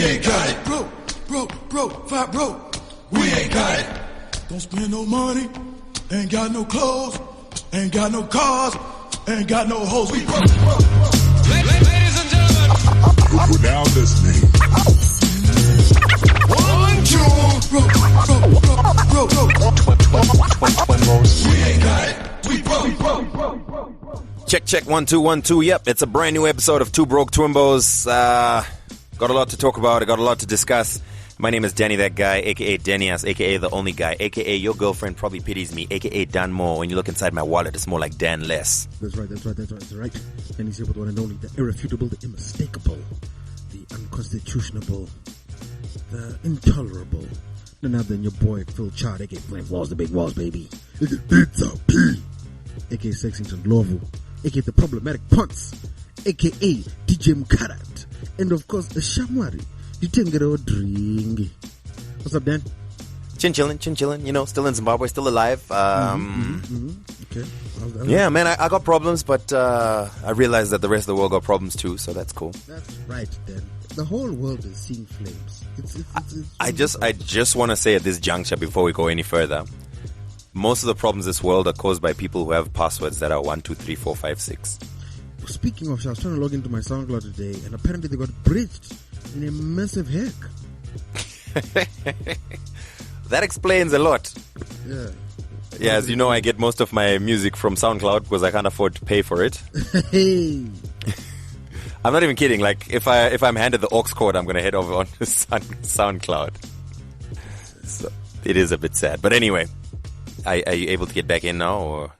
ain't got it. Broke, fat broke. We ain't got it. Don't spend no money, ain't got no clothes, ain't got no cars, ain't got no hoes. We broke. Ladies and gentlemen, You're now listening. 1, 2. Broke. We ain't got it. We broke. Check 1 2 1 2. Yep, it's a brand new episode of Two Broke Twimbos. Got a lot to talk about. I got a lot to discuss. My name is Danny, that guy, aka Danias, aka the only guy, aka your girlfriend probably pities me, aka Dan More. When you look inside my wallet, it's more like Dan Less. That's right. And he's here with one and only, the irrefutable, the unmistakable, the unconstitutionable, the intolerable. None other than your boy Phil Chard, aka Flame Walls, the big walls, baby. It's a P. Aka Sexington Lovu, aka the problematic punts, aka DJ Mkarat, and of course the Shamwari. Ditengero Dringi. What's up, Dan? Chin chillin', you know, still in Zimbabwe, still alive. Okay. Yeah, man, I got problems, but I realized that the rest of the world got problems too, so that's cool. That's right, Dan. The whole world is seeing flames. I just want to say at this juncture, before we go any further, most of the problems in this world are caused by people who have passwords that are 1, 2, 3, 4, 5, 6. Speaking of, I was trying to log into my SoundCloud today, and apparently they got breached in a massive hack. That explains a lot. Yeah. Yeah, as you know, I get most of my music from SoundCloud because I can't afford to pay for it. Hey. I'm not even kidding. Like, if I'm handed the aux cord, I'm gonna head over on SoundCloud. So it is a bit sad, but anyway, are you able to get back in now, or?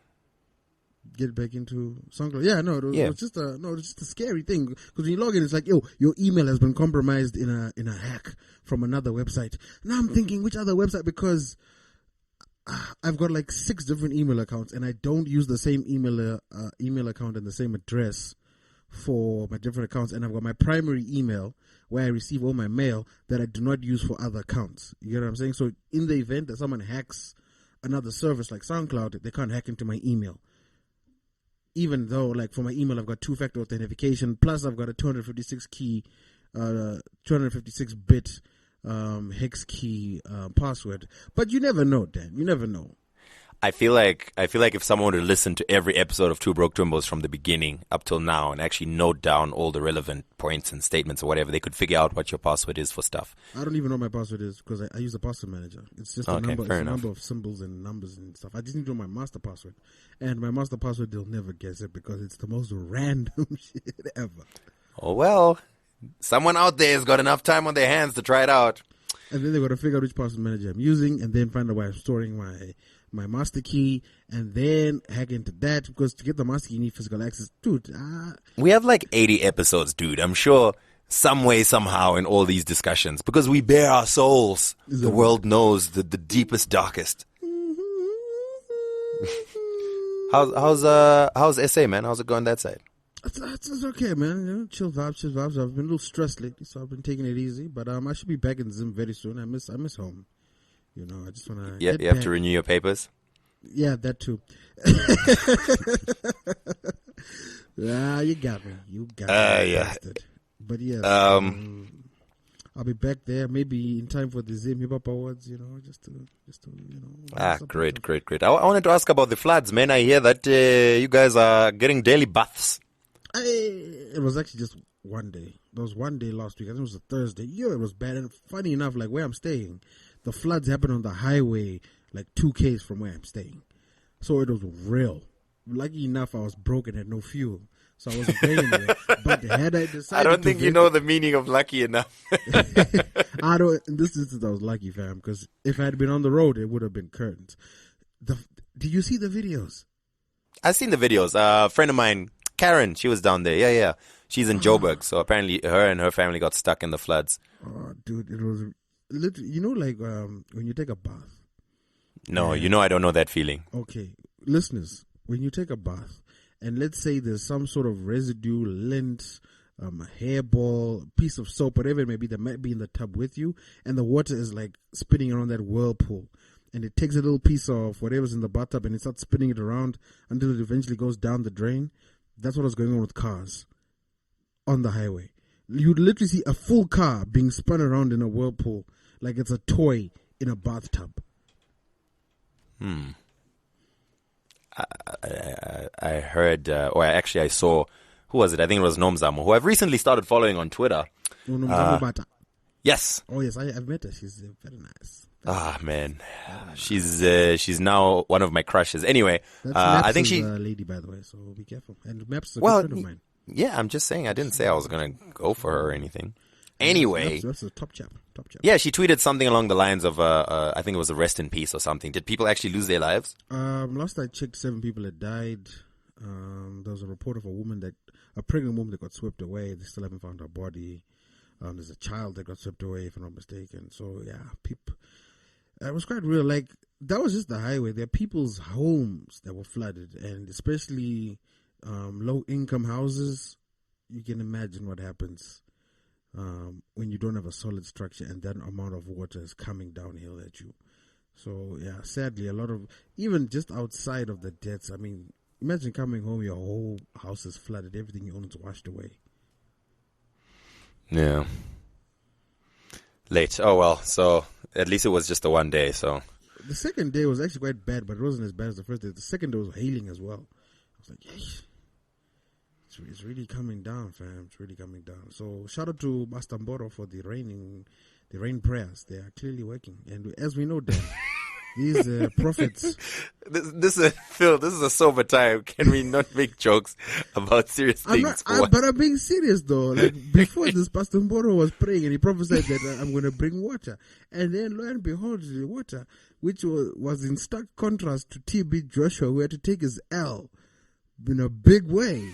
Get back into SoundCloud? Yeah, no, it was just a scary thing because when you log in, it's like, yo, your email has been compromised in a hack from another website. Now I'm thinking, which other website? Because I've got like 6 different email accounts, and I don't use the same email account and the same address for my different accounts. And I've got my primary email where I receive all my mail that I do not use for other accounts. You get what I'm saying? So in the event that someone hacks another service like SoundCloud, they can't hack into my email. Even though, like, for my email, I've got 2-factor authentication, plus I've got a 256-bit hex key password. But you never know, Dan. You never know. I feel like if someone were to listen to every episode of Two Broke Twimbos from the beginning up till now and actually note down all the relevant points and statements or whatever, they could figure out what your password is for stuff. I don't even know what my password is because I use a password manager. It's just a number of symbols and numbers and stuff. I just need to know my master password. And my master password, they'll never guess it because it's the most random shit ever. Oh, well, someone out there has got enough time on their hands to try it out. And then they got to figure out which password manager I'm using and then find out where I'm storing my master key, and then hack into that, because to get the master key you need physical access. Dude, we have like 80 episodes, dude. I'm sure some way, somehow in all these discussions, because we bare our souls, the world knows the deepest, darkest. How's SA, man? How's it going that side? It's okay, man. You know, chill vibes. I've been a little stressed lately, so I've been taking it easy. But I should be back in Zim very soon. I miss home. You know, I just want to. Yeah, you have to renew your papers. Yeah, that too. You got me. Yeah. Bastard. But yeah, I'll be back there maybe in time for the Zim Hip Hop Awards. You know, just to you know. Great. I wanted to ask about the floods, man. I hear that you guys are getting daily baths. It was actually just one day. There was one day last week. I think it was a Thursday. Yeah, it was bad. And funny enough, like where I'm staying, the floods happened on the highway, like 2 km from where I'm staying. So it was real. Lucky enough, I was broke and had no fuel. So I wasn't paying there. But had I decided I don't think you know the meaning of lucky enough. I don't. In this instance, I was lucky, fam, because if I had been on the road, it would have been curtains. Did you see the videos? I've seen the videos. A friend of mine, Karen, she was down there. Yeah. She's in Joburg. So apparently her and her family got stuck in the floods. Oh, dude, it was... Literally, you know, like when you take a bath. No, you know I don't know that feeling. Okay, listeners, when you take a bath, and let's say there's some sort of residue, lint, a hairball, piece of soap, whatever it may be, that might be in the tub with you, and the water is like spinning around that whirlpool, and it takes a little piece of whatever's in the bathtub and it starts spinning it around until it eventually goes down the drain. That's what was going on with cars on the highway. You'd literally see a full car being spun around in a whirlpool like it's a toy in a bathtub. I heard, or actually I saw, who was it? I think it was Nomzamo, who I've recently started following on Twitter. Bata. Yes. Oh yes, I've met her. She's very nice. Man, she's now one of my crushes. Anyway, I think she a lady, by the way, so be careful. And Maps is a well, good friend of mine. Yeah, I'm just saying. I didn't say I was gonna go for her or anything. Anyway, that's a top chap. Yeah, she tweeted something along the lines of, I think it was a rest in peace or something. Did people actually lose their lives? Last I checked, 7 people had died. There was a report of a pregnant woman that got swept away. They still haven't found her body. There's a child that got swept away, if I'm not mistaken. So yeah, it was quite real. Like, that was just the highway. There are people's homes that were flooded, and especially low-income houses. You can imagine what happens when you don't have a solid structure and that amount of water is coming downhill at you. So yeah, sadly, a lot of, even just outside of the deaths, I mean, imagine coming home, your whole house is flooded, everything you own is washed away. Yeah. Late. Oh well, so at least it was just the one day, so. The second day was actually quite bad, but it wasn't as bad as the first day. The second day was hailing as well. I was like, yes. It's really coming down, fam. It's really coming down. So shout out to Master Mboro for the rain prayers. They are clearly working. And as we know, Dan, these prophets. This is Phil. This is a sober time. Can we not make jokes about serious things? But I'm being serious though. Like before this, Pastor Mboro was praying and he prophesied that I'm going to bring water, and then lo and behold, the water, which was in stark contrast to TB Joshua, who had to take his L in a big way.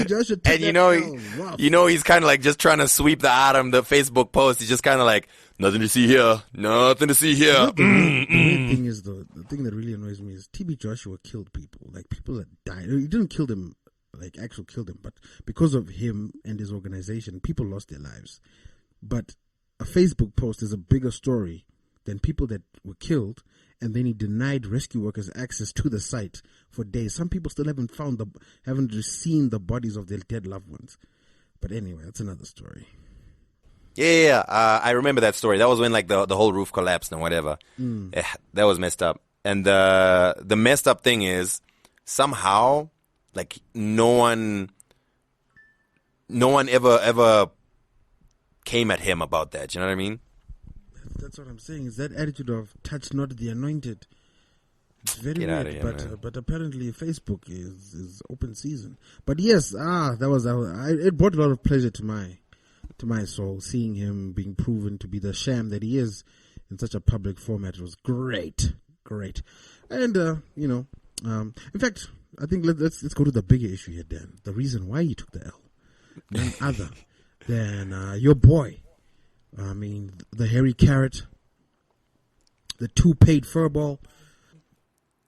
Joshua, and you know he's kind of like just trying to sweep the Adam, the Facebook post. He's just kind of like, nothing to see here, nothing to see here. The weird thing is, though, the thing that really annoys me is TB Joshua killed people, like people that died. He didn't kill them, like actually killed them, but because of him and his organization, people lost their lives. But a Facebook post is a bigger story than people that were killed. And then he denied rescue workers access to the site for days. Some people still haven't seen the bodies of their dead loved ones. But anyway, that's another story. Yeah. I remember that story. That was when like the whole roof collapsed and whatever. Yeah, that was messed up. And the messed up thing is somehow like no one ever came at him about that. You know what I mean? That's what I'm saying. Is that attitude of touch not the anointed? It's very weird. Here, but apparently Facebook is open season. But yes, it brought a lot of pleasure to my soul, seeing him being proven to be the sham that he is in such a public format. It was great. And in fact, I think let's go to the bigger issue here, Dan. The reason why he took the L, none other than your boy. I mean, the hairy carrot, the two-paid furball.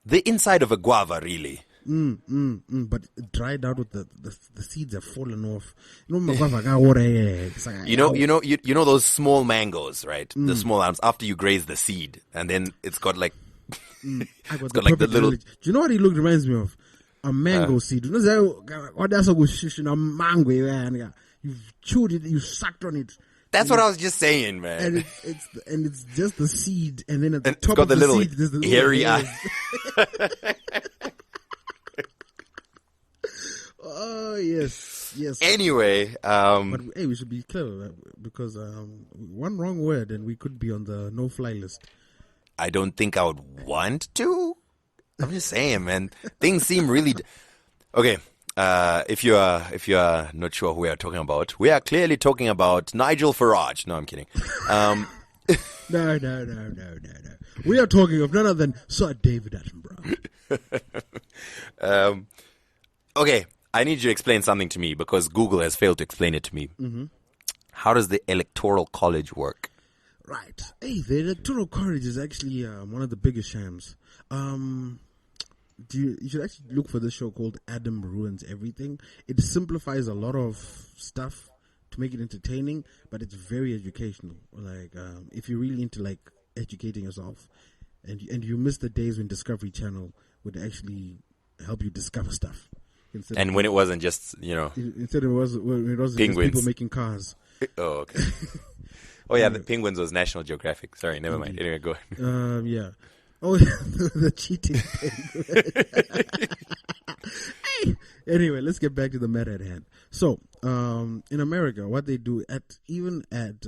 The inside of a guava, really. But it dried out with the seeds have fallen off. You know those small mangoes, right? The small arms after you graze the seed, and then it's got like, it's got like the little. Do you know what it reminds me of? A mango seed. You know a mango. You've chewed it, you sucked on it. That's what I was just saying, man. And it's just the seed, and then at the top got of the little seed, there's the hairy eye. Oh yes. Anyway, but hey, we should be clever because one wrong word and we could be on the no-fly list. I don't think I would want to. I'm just saying, man. Things seem really okay. If you are not sure who we are talking about, we are clearly talking about Nigel Farage. No, I'm kidding. No. We are talking of none other than Sir David Attenborough. Okay, I need you to explain something to me because Google has failed to explain it to me. Mm-hmm. How does the Electoral College work? Right. Hey, the Electoral College is actually one of the biggest shams. You should actually look for this show called Adam Ruins Everything. It simplifies a lot of stuff to make it entertaining, but it's very educational. Like if you're really into like educating yourself, and you miss the days when Discovery Channel would actually help you discover stuff. And when it wasn't just, instead it was just penguins. people making cars. Oh, okay. Oh, yeah, the penguins was National Geographic. Sorry, never mind. Anyway, go ahead. Yeah. Oh, the cheating penguin. Hey. Anyway, let's get back to the matter at hand. So, in America, what they do even at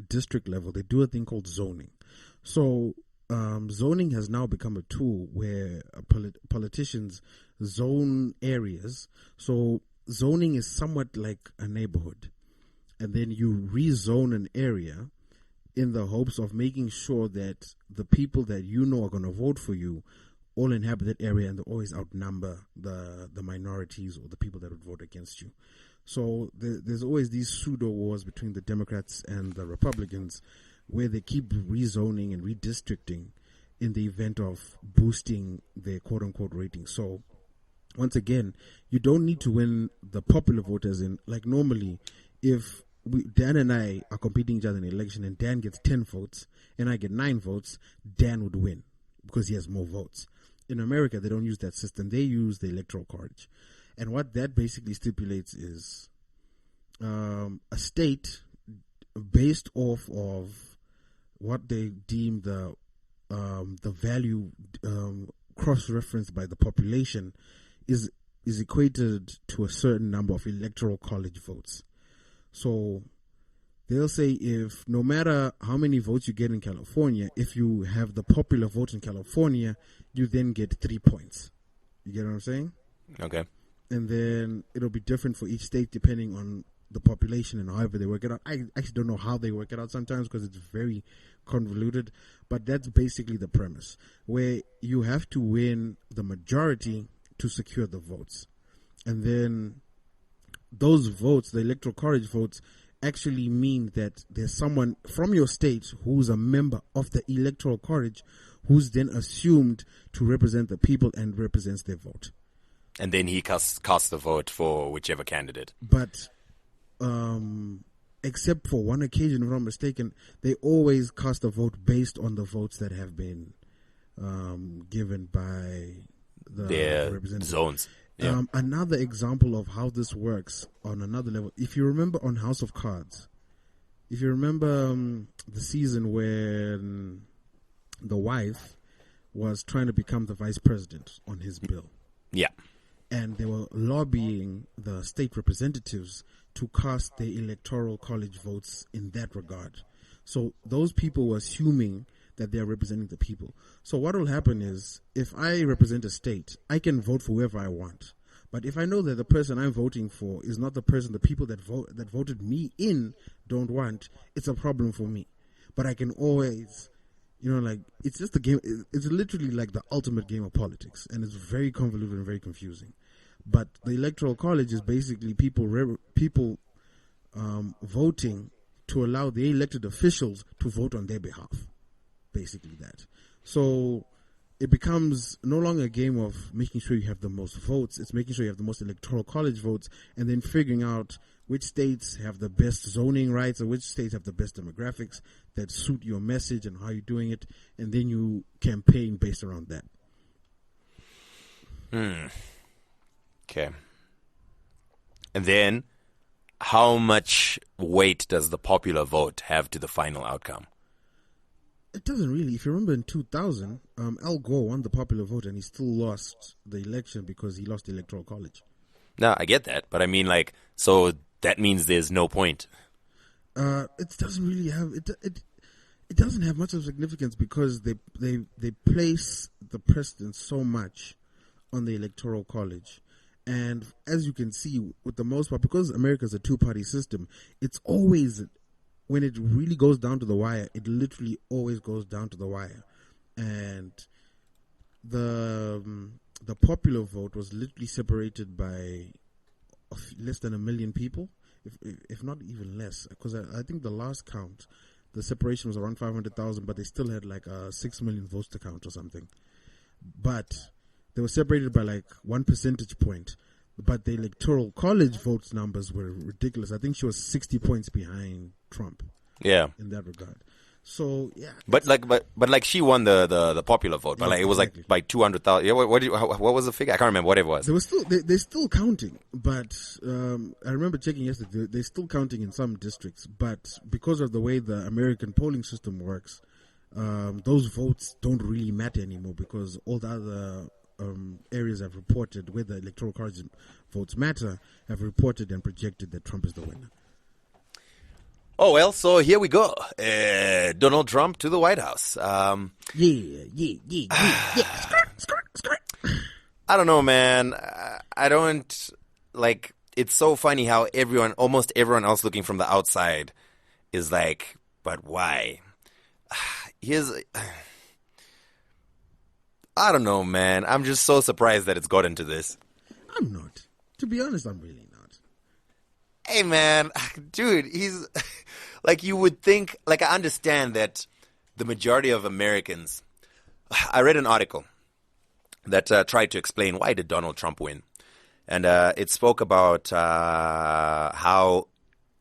district level, they do a thing called zoning. So, zoning has now become a tool where politicians zone areas. So, zoning is somewhat like a neighborhood. And then you rezone an area in the hopes of making sure that the people that you know are going to vote for you all inhabit that area, and they always outnumber the minorities or the people that would vote against you. So there's always these pseudo wars between the Democrats and the Republicans where they keep rezoning and redistricting in the event of boosting their quote-unquote ratings. So once again, you don't need to win the popular vote, as in, like, normally if Dan and I are competing each other in an election and Dan gets 10 votes and I get 9 votes, Dan would win because he has more votes. In America, they don't use that system. They use the electoral college. And what that basically stipulates is a state based off of what they deem the value cross-referenced by the population is equated to a certain number of electoral college votes. So they'll say if no matter how many votes you get in California, if you have the popular vote in California, you then get 3 points. You get what I'm saying? Okay. And then it'll be different for each state depending on the population and however they work it out. I actually don't know how they work it out sometimes because it's very convoluted, but that's basically the premise, where you have to win the majority to secure the votes. And then those votes, the electoral college votes, actually mean that there's someone from your state who's a member of the electoral college who's then assumed to represent the people and represents their vote. And then he casts the vote for whichever candidate. But except for one occasion, if I'm not mistaken, they always cast a vote based on the votes that have been given by the representatives. Zones. Yeah. Another example of how this works on another level, if you remember on House of Cards, if you remember the season when the wife was trying to become the vice president on his bill. Yeah. And they were lobbying the state representatives to cast their electoral college votes in that regard. So those people were assuming that they are representing the people. So what will happen is, if I represent a state, I can vote for whoever I want. But if I know that the person I'm voting for is not the person the people that voted me in don't want, it's a problem for me. But I can always, it's just a game. It's literally like the ultimate game of politics, and it's very convoluted and very confusing. But the electoral college is basically people voting to allow the elected officials to vote on their behalf. Basically that. So it becomes no longer a game of making sure you have the most votes. It's making sure you have the most electoral college votes, and then figuring out which states have the best zoning rights or which states have the best demographics that suit your message and how you're doing it, and then you campaign based around that. Okay. And then, how much weight does the popular vote have to the final outcome? It doesn't really. If you remember in 2000, Al Gore won the popular vote and he still lost the election because he lost the electoral college. No, I get that. But I mean, so that means there's no point. It doesn't really have... It doesn't have much of significance because they place the precedence so much on the electoral college. And as you can see, with the most part, because America is a two-party system, it's always... When it really goes down to the wire, it literally always goes down to the wire. And the popular vote was literally separated by less than 1 million people, if not even less. Because I think the last count, the separation was around 500,000, but they still had 6 million votes to count or something. But they were separated by 1 percentage point. But the electoral college votes numbers were ridiculous. I think she was 60 points behind Trump. Yeah. In that regard. So yeah, But like she won the popular vote, but like it was exactly. like by 200,000. Yeah, what was the figure? I can't remember what it was. they were still they're still counting, but I remember checking yesterday. They're still counting in some districts, but because of the way the American polling system works, those votes don't really matter anymore because all the other areas have reported where the electoral college votes matter have reported and projected that Trump is the winner. Oh well, so here we go. Donald Trump to the White House. Yeah. Skirt. I don't know, man. I don't like. It's so funny how almost everyone else looking from the outside is like, but why? I don't know, man. I'm just so surprised that it's gotten to this. I'm not. To be honest, I'm really not. Hey, man, dude, he's like, you would think, like, I understand that the majority of Americans, I read an article that tried to explain why did Donald Trump win. And it spoke about how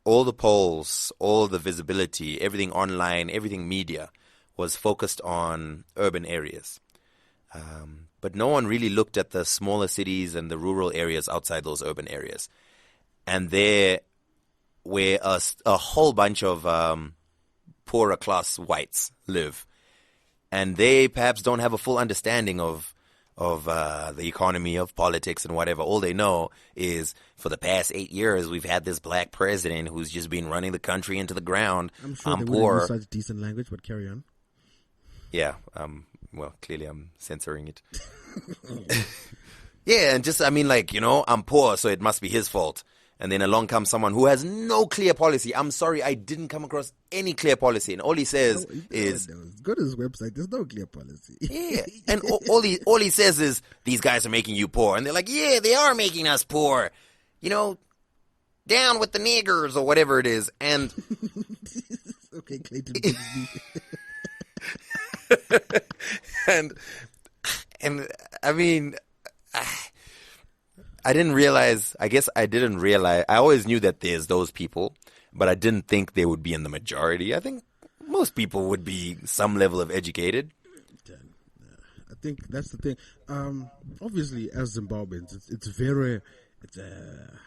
all the polls, all the visibility, everything online, everything media was focused on urban areas. But no one really looked at the smaller cities and the rural areas outside those urban areas. And there where a whole bunch of poorer class whites live. And they perhaps don't have a full understanding of the economy, of politics and whatever. All they know is for the past 8 years, we've had this black president who's just been running the country into the ground. I'm sure they poor. wouldn't use such decent language, but carry on. Yeah. Well, clearly I'm censoring it. Yeah, and just, I mean, like, I'm poor, so it must be his fault. And then along comes someone who has no clear policy. I'm sorry, I didn't come across any clear policy. And all he says is... Go to his website. There's no clear policy. Yeah, and all he says is, these guys are making you poor. And they're like, yeah, they are making us poor. Down with the niggers or whatever it is. And... Okay, Clayton Bigsby. and I mean... I didn't realize, I always knew that there's those people, but I didn't think they would be in the majority. I think most people would be some level of educated. I think that's the thing. Obviously, as Zimbabweans, it's very,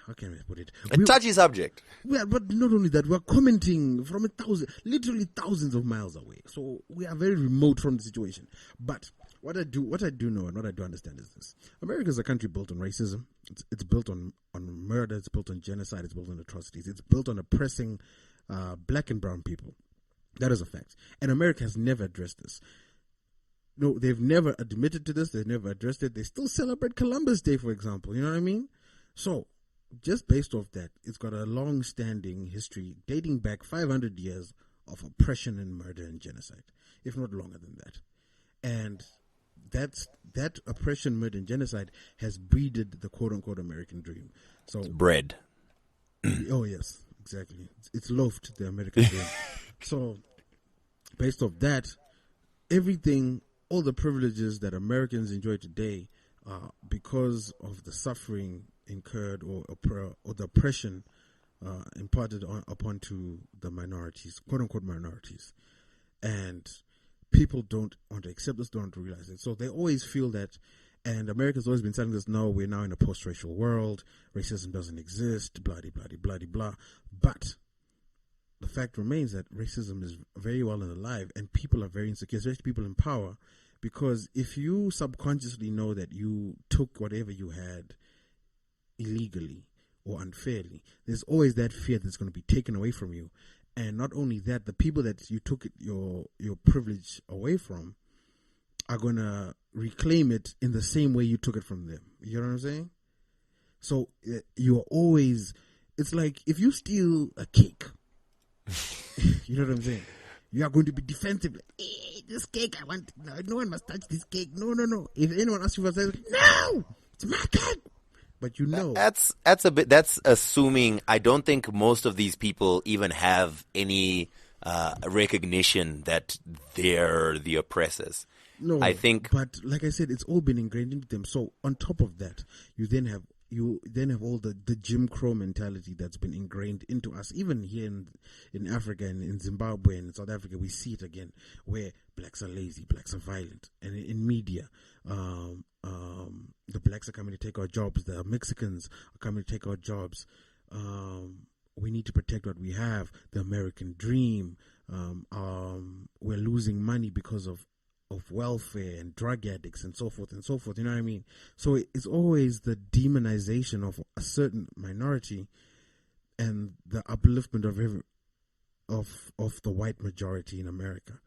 how can I put it? A touchy subject. Yeah, but not only that, we're commenting from literally thousands of miles away. So we are very remote from the situation. But what I do know and what I do understand is this: America is a country built on racism. It's built on murder. It's built on genocide. It's built on atrocities. It's built on oppressing black and brown people. That is a fact. And America has never addressed this. No, they've never admitted to this. They've never addressed it. They still celebrate Columbus Day, for example. You know what I mean? So, just based off that, it's got a long-standing history dating back 500 years of oppression and murder and genocide, if not longer than that. And that oppression, murder, and genocide has breeded the quote-unquote American dream. So bread. Oh, yes, exactly. It's loafed the American dream. So, based off that, everything, all the privileges that Americans enjoy today, because of the suffering incurred or the oppression imparted upon to the minorities, quote-unquote minorities. And people don't want to accept this, don't want to realize it. So they always feel that, and America's always been telling us, no, we're now in a post-racial world, racism doesn't exist, blah. But the fact remains that racism is very well and alive, and people are very insecure, especially people in power, because if you subconsciously know that you took whatever you had illegally or unfairly, there's always that fear that's going to be taken away from you. And not only that, the people that you took your privilege away from are going to reclaim it in the same way you took it from them. You know what I'm saying? So you're always, it's like if you steal a cake, you know what I'm saying? You are going to be defensive. Like, hey, this cake, I want, no one must touch this cake. No. If anyone asks you for something, no, it's my cake. But you know, that's assuming. I don't think most of these people even have any recognition that they're the oppressors. No, I think, but like I said, it's all been ingrained into them. So on top of that, you then have you then have all the Jim Crow mentality that's been ingrained into us, even here in Africa and in Zimbabwe and in South Africa. We see it again, where blacks are lazy, blacks are violent, and in media, the blacks are coming to take our jobs, the Mexicans are coming to take our jobs. We need to protect what we have, the American dream. We're losing money because of welfare and drug addicts and so forth and so forth. You know what I mean? So it's always the demonization of a certain minority and the upliftment of the white majority in America.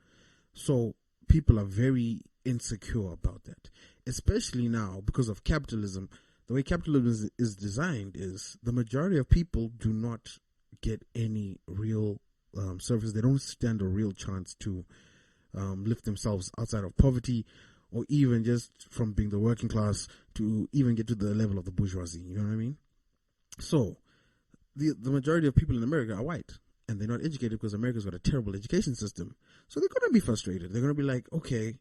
So people are very insecure about that, especially now because of capitalism. The way capitalism is designed is the majority of people do not get any real service. They don't stand a real chance to lift themselves outside of poverty, or even just from being the working class to even get to the level of the bourgeoisie. You know what I mean? So the majority of people in America are white, and they're not educated because America's got a terrible education system. So they're going to be frustrated. They're going to be like, okay,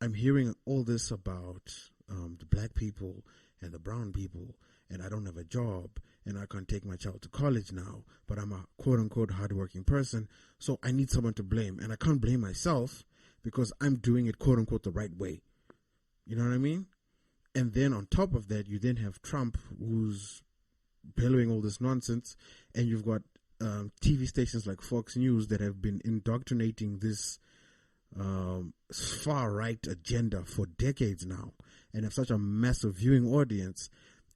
I'm hearing all this about the black people and the brown people, and I don't have a job, and I can't take my child to college now, but I'm a quote-unquote hardworking person, so I need someone to blame, and I can't blame myself because I'm doing it quote-unquote the right way. You know what I mean? And then on top of that, you then have Trump, who's bellowing all this nonsense, and you've got TV stations like Fox News that have been indoctrinating this far-right agenda for decades now, and have such a massive viewing audience,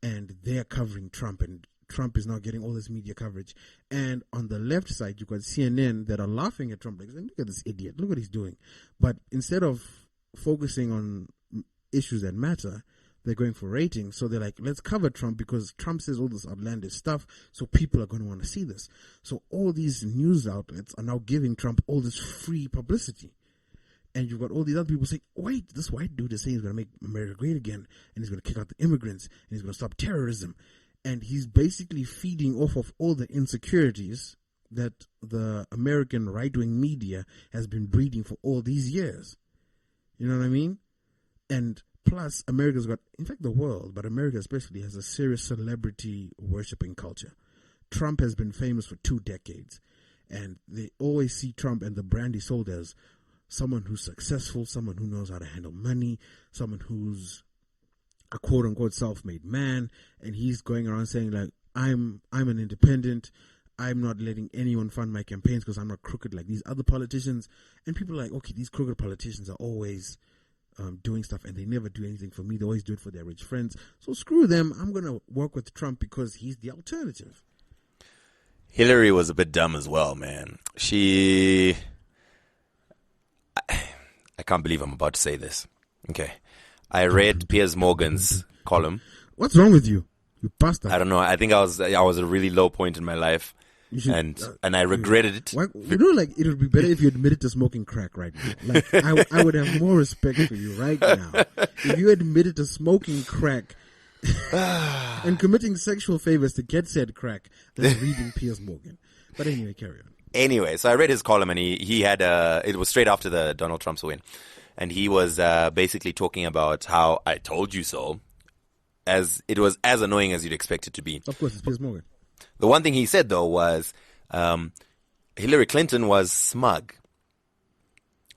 and they're covering Trump, and Trump is now getting all this media coverage. And on the left side, you've got CNN that are laughing at Trump, like, look at this idiot, look what he's doing. But instead of focusing on issues that matter, they're going for ratings. So they're like, let's cover Trump because Trump says all this outlandish stuff, so people are going to want to see this. So all these news outlets are now giving Trump all this free publicity. And you've got all these other people saying, wait, this white dude is saying he's going to make America great again, and he's going to kick out the immigrants, and he's going to stop terrorism. And he's basically feeding off of all the insecurities that the American right-wing media has been breeding for all these years. You know what I mean? And plus, America's got, in fact, the world, but America especially, has a serious celebrity worshipping culture. Trump has been famous for 2 decades, and they always see Trump and the brand he sold as someone who's successful, someone who knows how to handle money, someone who's a quote-unquote self-made man, and he's going around saying, like, I'm an independent, I'm not letting anyone fund my campaigns because I'm not crooked like these other politicians. And people are like, okay, these crooked politicians are always doing stuff, and they never do anything for me. They always do it for their rich friends. So screw them. I'm going to work with Trump because he's the alternative. Hillary was a bit dumb as well, man. I can't believe I'm about to say this. Okay. I read Piers Morgan's column. What's wrong with you? You bastard. I don't know. I think I was at a really low point in my life, and I regretted it. You know, like, it would be better if you admitted to smoking crack right now. Like, I would have more respect for you right now if you admitted to smoking crack and committing sexual favors to get said crack than reading Piers Morgan. But anyway, carry on. Anyway, so I read his column, and he had it was straight after the Donald Trump's win, and he was basically talking about how I told you so, as it was as annoying as you'd expect it to be. Of course, it's Piers Morgan. The one thing he said though was Hillary Clinton was smug.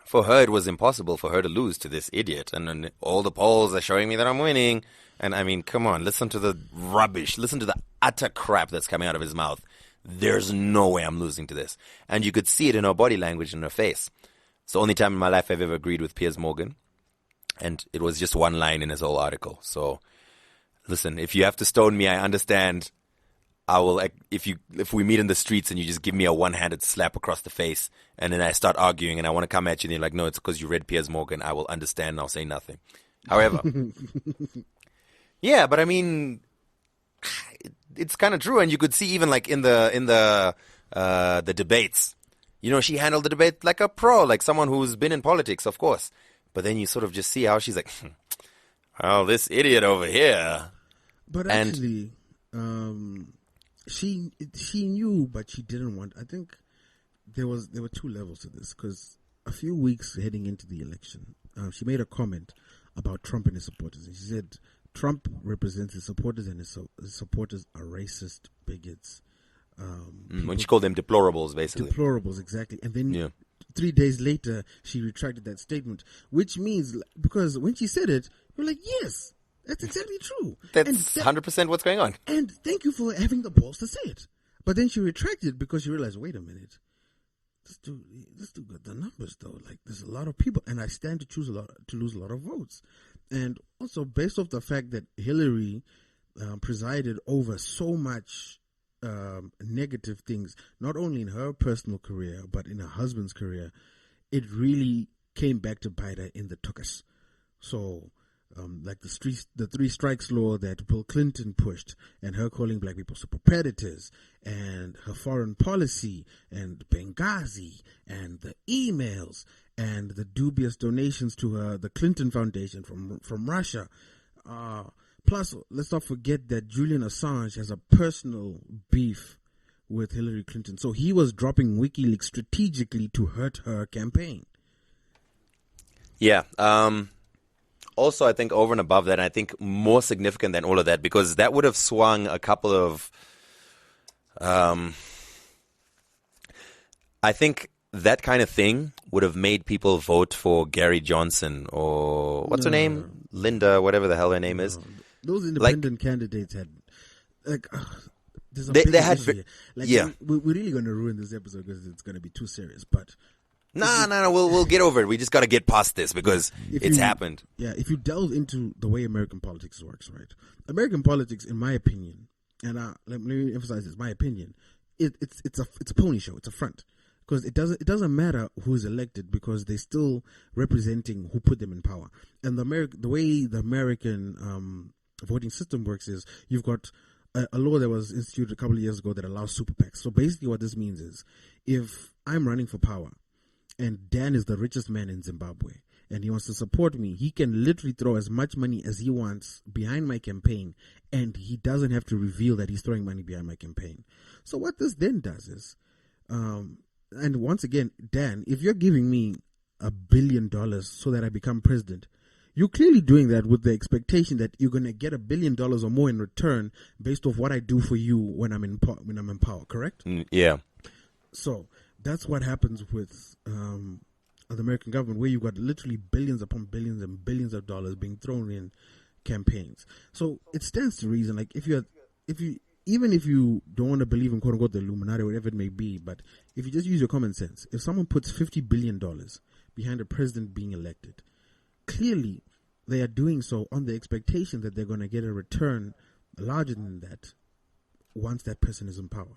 For her, it was impossible for her to lose to this idiot, and all the polls are showing me that I'm winning. And I mean, come on, listen to the rubbish, listen to the utter crap that's coming out of his mouth. There's no way I'm losing to this. And you could see it in her body language, in her face. It's the only time in my life I've ever agreed with Piers Morgan. And it was just one line in his whole article. So, listen, if you have to stone me, I understand. I will, if we meet in the streets and you just give me a one-handed slap across the face, and then I start arguing and I want to come at you and you're like, no, it's because you read Piers Morgan, I will understand and I'll say nothing. However, yeah, but I mean, it's kind of true, and you could see even like in the debates, you know, she handled the debate like a pro, like someone who's been in politics, of course. But then you sort of just see how she's like, oh, this idiot over here. But actually, she knew, but she didn't want. I think there were 2 levels to this, because a few weeks heading into the election, she made a comment about Trump and his supporters, and she said Trump represents his supporters, and his supporters are racist bigots. When she called them deplorables, basically. Deplorables, exactly. And then 3 days later, she retracted that statement, which means, because when she said it, you're like, yes, that's exactly true. That's 100% what's going on. And thank you for having the balls to say it. But then she retracted because she realized, wait a minute, this dude got the numbers though. Like, there's a lot of people, and I stand to lose a lot of votes. And also based off the fact that Hillary presided over so much negative things, not only in her personal career but in her husband's career, it really came back to bite her in the tuchus. So like the three strikes law that Bill Clinton pushed, and her calling black people super predators, and her foreign policy, and Benghazi, and the emails, and the dubious donations to the Clinton Foundation from Russia. Plus, let's not forget that Julian Assange has a personal beef with Hillary Clinton. So he was dropping WikiLeaks strategically to hurt her campaign. Yeah. Also, I think over and above that, I think more significant than all of that, because that would have swung a couple of... I think that kind of thing would have made people vote for Gary Johnson or... What's her name? Linda, whatever the hell her name is. Those independent candidates had... there's a they had... We're really going to ruin this episode because it's going to be too serious, but... No. We'll get over it. We just got to get past this because it's happened. Yeah, if you delve into the way American politics works, right? American politics, in my opinion, and let me emphasize this, my opinion, it's a pony show. It's a front, because it doesn't matter who is elected, because they're still representing who put them in power. And the way the American voting system works is you've got a law that was instituted a couple of years ago that allows super PACs. So basically, what this means is, if I'm running for power, and Dan is the richest man in Zimbabwe, and he wants to support me, he can literally throw as much money as he wants behind my campaign, and he doesn't have to reveal that he's throwing money behind my campaign. So what this then does is, and once again, Dan, if you're giving me $1 billion so that I become president, you're clearly doing that with the expectation that you're going to get $1 billion or more in return based off what I do for you when I'm in power, correct? Yeah. So that's what happens with the American government, where you've got literally billions upon billions and billions of dollars being thrown in campaigns. So it stands to reason, like even if you don't want to believe in quote unquote the Illuminati or whatever it may be, but if you just use your common sense, if someone puts $50 billion behind a president being elected, clearly they are doing so on the expectation that they're going to get a return larger than that once that person is in power.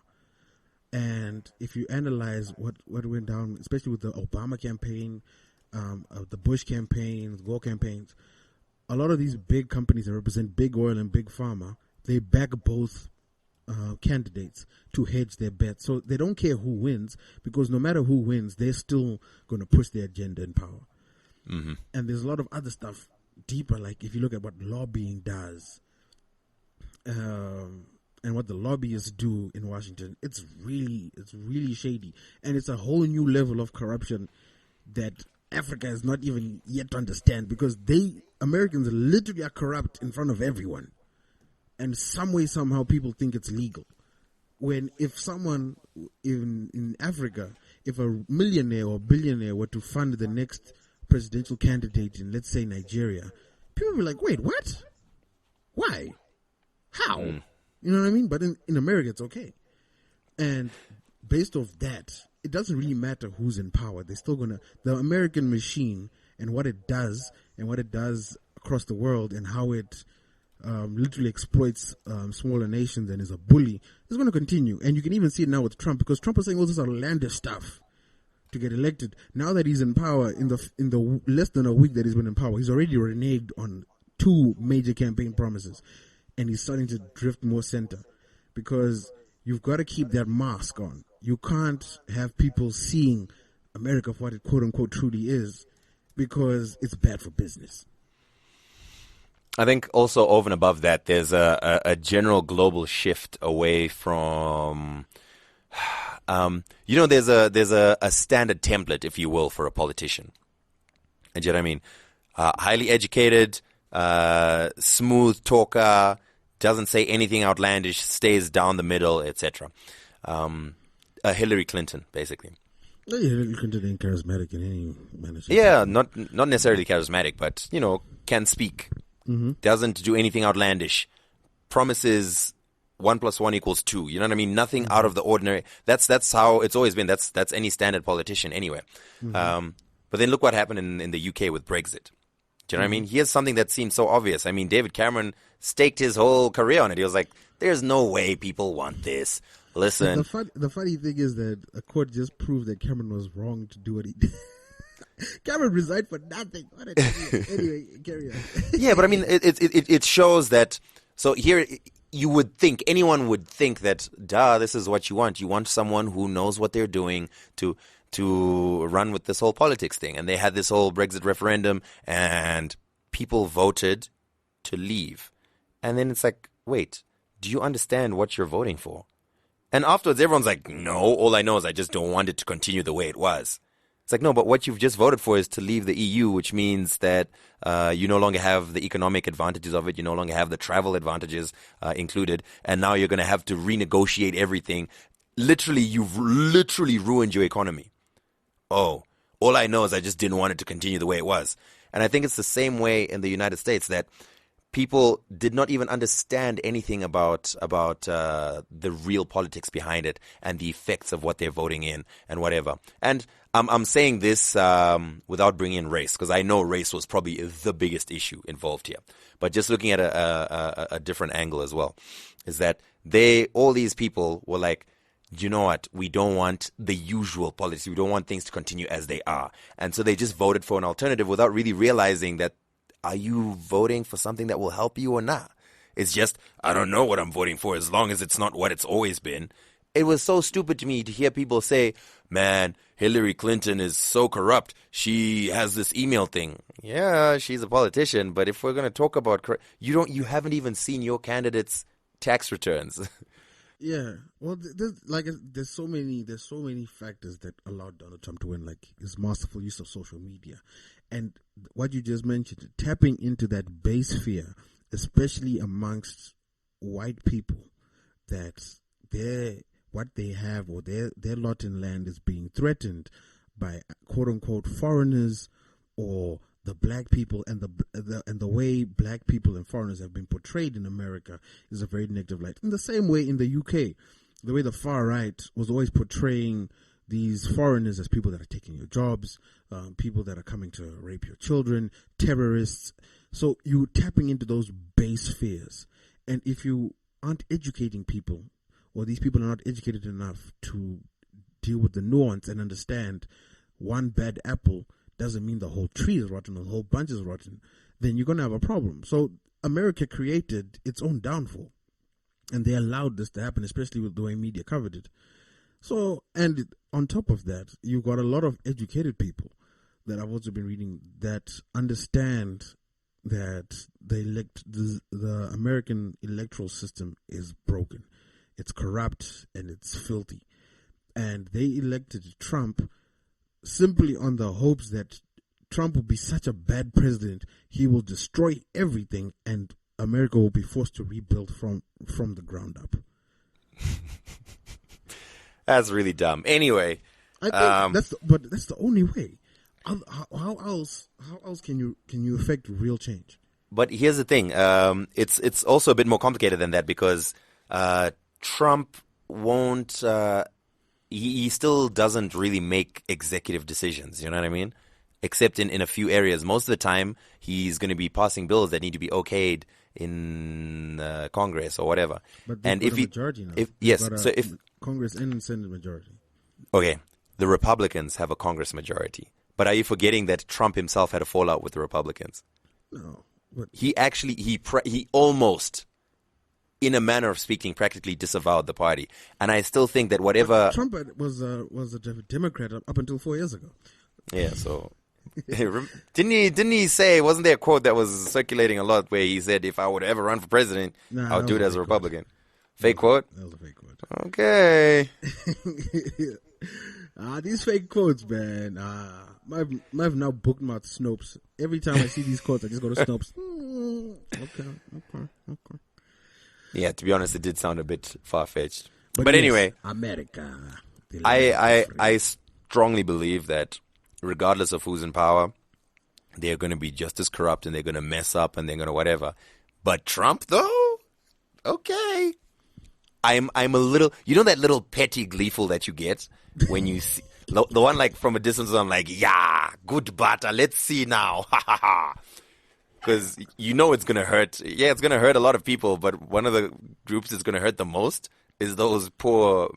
And if you analyze what went down, especially with the Obama campaign, the Bush campaigns, Gore campaigns, a lot of these big companies that represent big oil and big pharma, they back both candidates to hedge their bets. So they don't care who wins, because no matter who wins, they're still going to push their agenda in power. Mm-hmm. And there's a lot of other stuff deeper, like if you look at what lobbying does, and what the lobbyists do in Washington, it's really shady. And it's a whole new level of corruption that Africa is not even yet to understand, because Americans literally are corrupt in front of everyone. And some way, somehow, people think it's legal. When if someone in Africa, if a millionaire or billionaire were to fund the next presidential candidate in, let's say, Nigeria, people would be like, wait, what? Why? How? You know what I mean? But in America, it's okay. And based off that, it doesn't really matter who's in power. They're still the American machine and what it does across the world, and how it literally exploits smaller nations and is a bully, is going to continue. And you can even see it now with Trump, because Trump was saying all this outlandish stuff to get elected. Now that he's in power, in the less than a week that he's been in power, he's already reneged on 2 major campaign promises. And he's starting to drift more center, because you've got to keep that mask on. You can't have people seeing America for what it quote unquote truly is, because it's bad for business. I think also over and above that, there's a general global shift away from, there's a standard template, if you will, for a politician. And you know what I mean? Highly educated, smooth talker, doesn't say anything outlandish, stays down the middle, etc. A Hillary Clinton, basically. Yeah, Hillary Clinton ain't charismatic in any manner. Yeah, not necessarily charismatic, but, can speak. Doesn't do anything outlandish. Promises 1 + 1 = 2. You know what I mean? Nothing out of the ordinary. That's how it's always been. That's any standard politician anyway. But then look what happened in the UK with Brexit. Do you know what I mean? Here's something that seems so obvious. I mean, David Cameron staked his whole career on it. He was like, there's no way people want this. Listen. The funny thing is that a court just proved that Cameron was wrong to do what he did. Cameron resigned for nothing. What an idiot. Anyway, carry on. Yeah, but I mean, it shows that. So here, anyone would think that, this is what you want. You want someone who knows what they're doing to run with this whole politics thing. And they had this whole Brexit referendum, and people voted to leave. And then it's like, wait, do you understand what you're voting for? And afterwards, everyone's like, no, all I know is I just don't want it to continue the way it was. It's like, no, but what you've just voted for is to leave the EU, which means that you no longer have the economic advantages of it. You no longer have the travel advantages included. And now you're going to have to renegotiate everything. You've literally ruined your economy. Oh, all I know is I just didn't want it to continue the way it was. And I think it's the same way in the United States, that people did not even understand anything about the real politics behind it and the effects of what they're voting in and whatever. And I'm saying this without bringing in race, because I know race was probably the biggest issue involved here. But just looking at a different angle as well, is that all these people were like, you know what, we don't want the usual policy. We don't want things to continue as they are. And so they just voted for an alternative without really realizing that, are you voting for something that will help you or not? It's just, I don't know what I'm voting for as long as it's not what it's always been. It was so stupid to me to hear people say, man, Hillary Clinton is so corrupt. She has this email thing. Yeah, she's a politician, but if we're going to talk about you haven't even seen your candidate's tax returns. Yeah, well, there's so many factors that allowed Donald Trump to win, like his masterful use of social media, and what you just mentioned, tapping into that base fear, especially amongst white people, that what they have or their lot in land is being threatened by quote unquote foreigners or the black people, and the way black people and foreigners have been portrayed in America is a very negative light. In the same way in the UK, the way the far right was always portraying these foreigners as people that are taking your jobs, people that are coming to rape your children, terrorists. So you tapping into those base fears. And if you aren't educating people, or these people are not educated enough to deal with the nuance and understand one bad apple doesn't mean the whole tree is rotten or the whole bunch is rotten, then you're going to have a problem. So America created its own downfall, and they allowed this to happen, especially with the way media covered it. So, and on top of that, you've got a lot of educated people that I've also been reading that understand that the American electoral system is broken. It's corrupt and it's filthy. And they elected Trump simply on the hopes that Trump will be such a bad president, he will destroy everything and America will be forced to rebuild from the ground up. That's really dumb. Anyway, I think that's the only way. How else can you affect real change? But here's the thing. It's also a bit more complicated than that, because Trump won't. He still doesn't really make executive decisions. You know what I mean? Except in a few areas. Most of the time, he's going to be passing bills that need to be okayed in Congress or whatever. But and if majority now. If Congress and Senate majority. Okay, the Republicans have a Congress majority. But are you forgetting that Trump himself had a fallout with the Republicans? No. But he actually he almost, in a manner of speaking, practically disavowed the party. And I still think that whatever Trump was a Democrat up until 4 years ago. Yeah, so didn't he say, wasn't there a quote that was circulating a lot where he said, if I would ever run for president, I'll do it as a Republican? Fake quote? That was a fake quote. Okay. These fake quotes, man. I've now bookmarked Snopes. Every time I see these quotes, I just go to Snopes. Okay. Yeah, to be honest, it did sound a bit far-fetched. But yes, anyway, America. I strongly believe that regardless of who's in power, they're going to be just as corrupt and they're going to mess up and they're going to whatever. But Trump, though, okay. I'm a little, you know that little petty gleeful that you get when you see, the one like from a distance, I'm like, yeah, good butter, let's see now, ha ha ha. Because you know it's going to hurt. Yeah, it's going to hurt a lot of people, but one of the groups that's going to hurt the most is those poor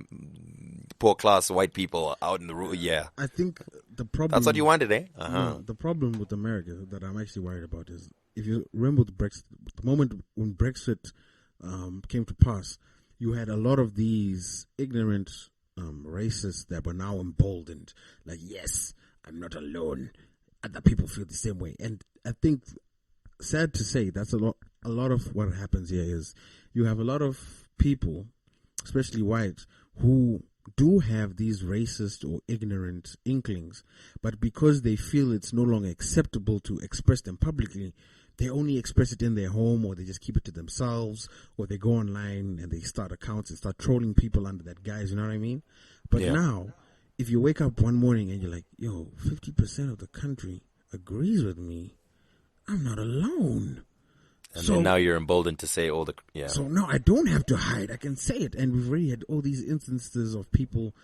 class white people out in the road. Yeah. I think the problem... That's what you wanted, eh? No, the problem with America that I'm actually worried about is, if you remember the moment when Brexit came to pass, you had a lot of these ignorant racists that were now emboldened. Like, yes, I'm not alone. Other people feel the same way. And I think, sad to say, that's a lot of what happens here is you have a lot of people, especially white, who do have these racist or ignorant inklings, but because they feel it's no longer acceptable to express them publicly, they only express it in their home, or they just keep it to themselves, or they go online and they start accounts and start trolling people under that guise, you know what I mean? But now, if you wake up one morning and you're like, yo, 50% of the country agrees with me, I'm not alone. And then now you're emboldened to say all the... Yeah. So now I don't have to hide. I can say it. And we've already had all these instances of people,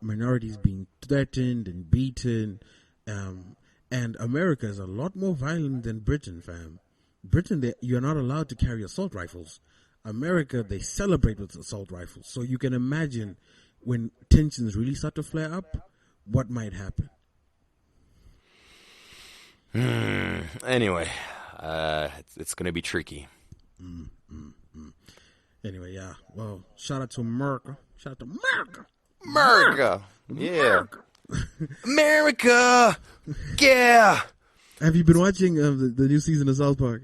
minorities being threatened and beaten. And America is a lot more violent than Britain, fam. Britain, you're not allowed to carry assault rifles. America, they celebrate with assault rifles. So you can imagine when tensions really start to flare up, what might happen. Anyway, it's going to be tricky. Anyway, yeah. Well, shout out to America. Shout out to America. America. Yeah. America. Yeah. Have you been watching the new season of South Park?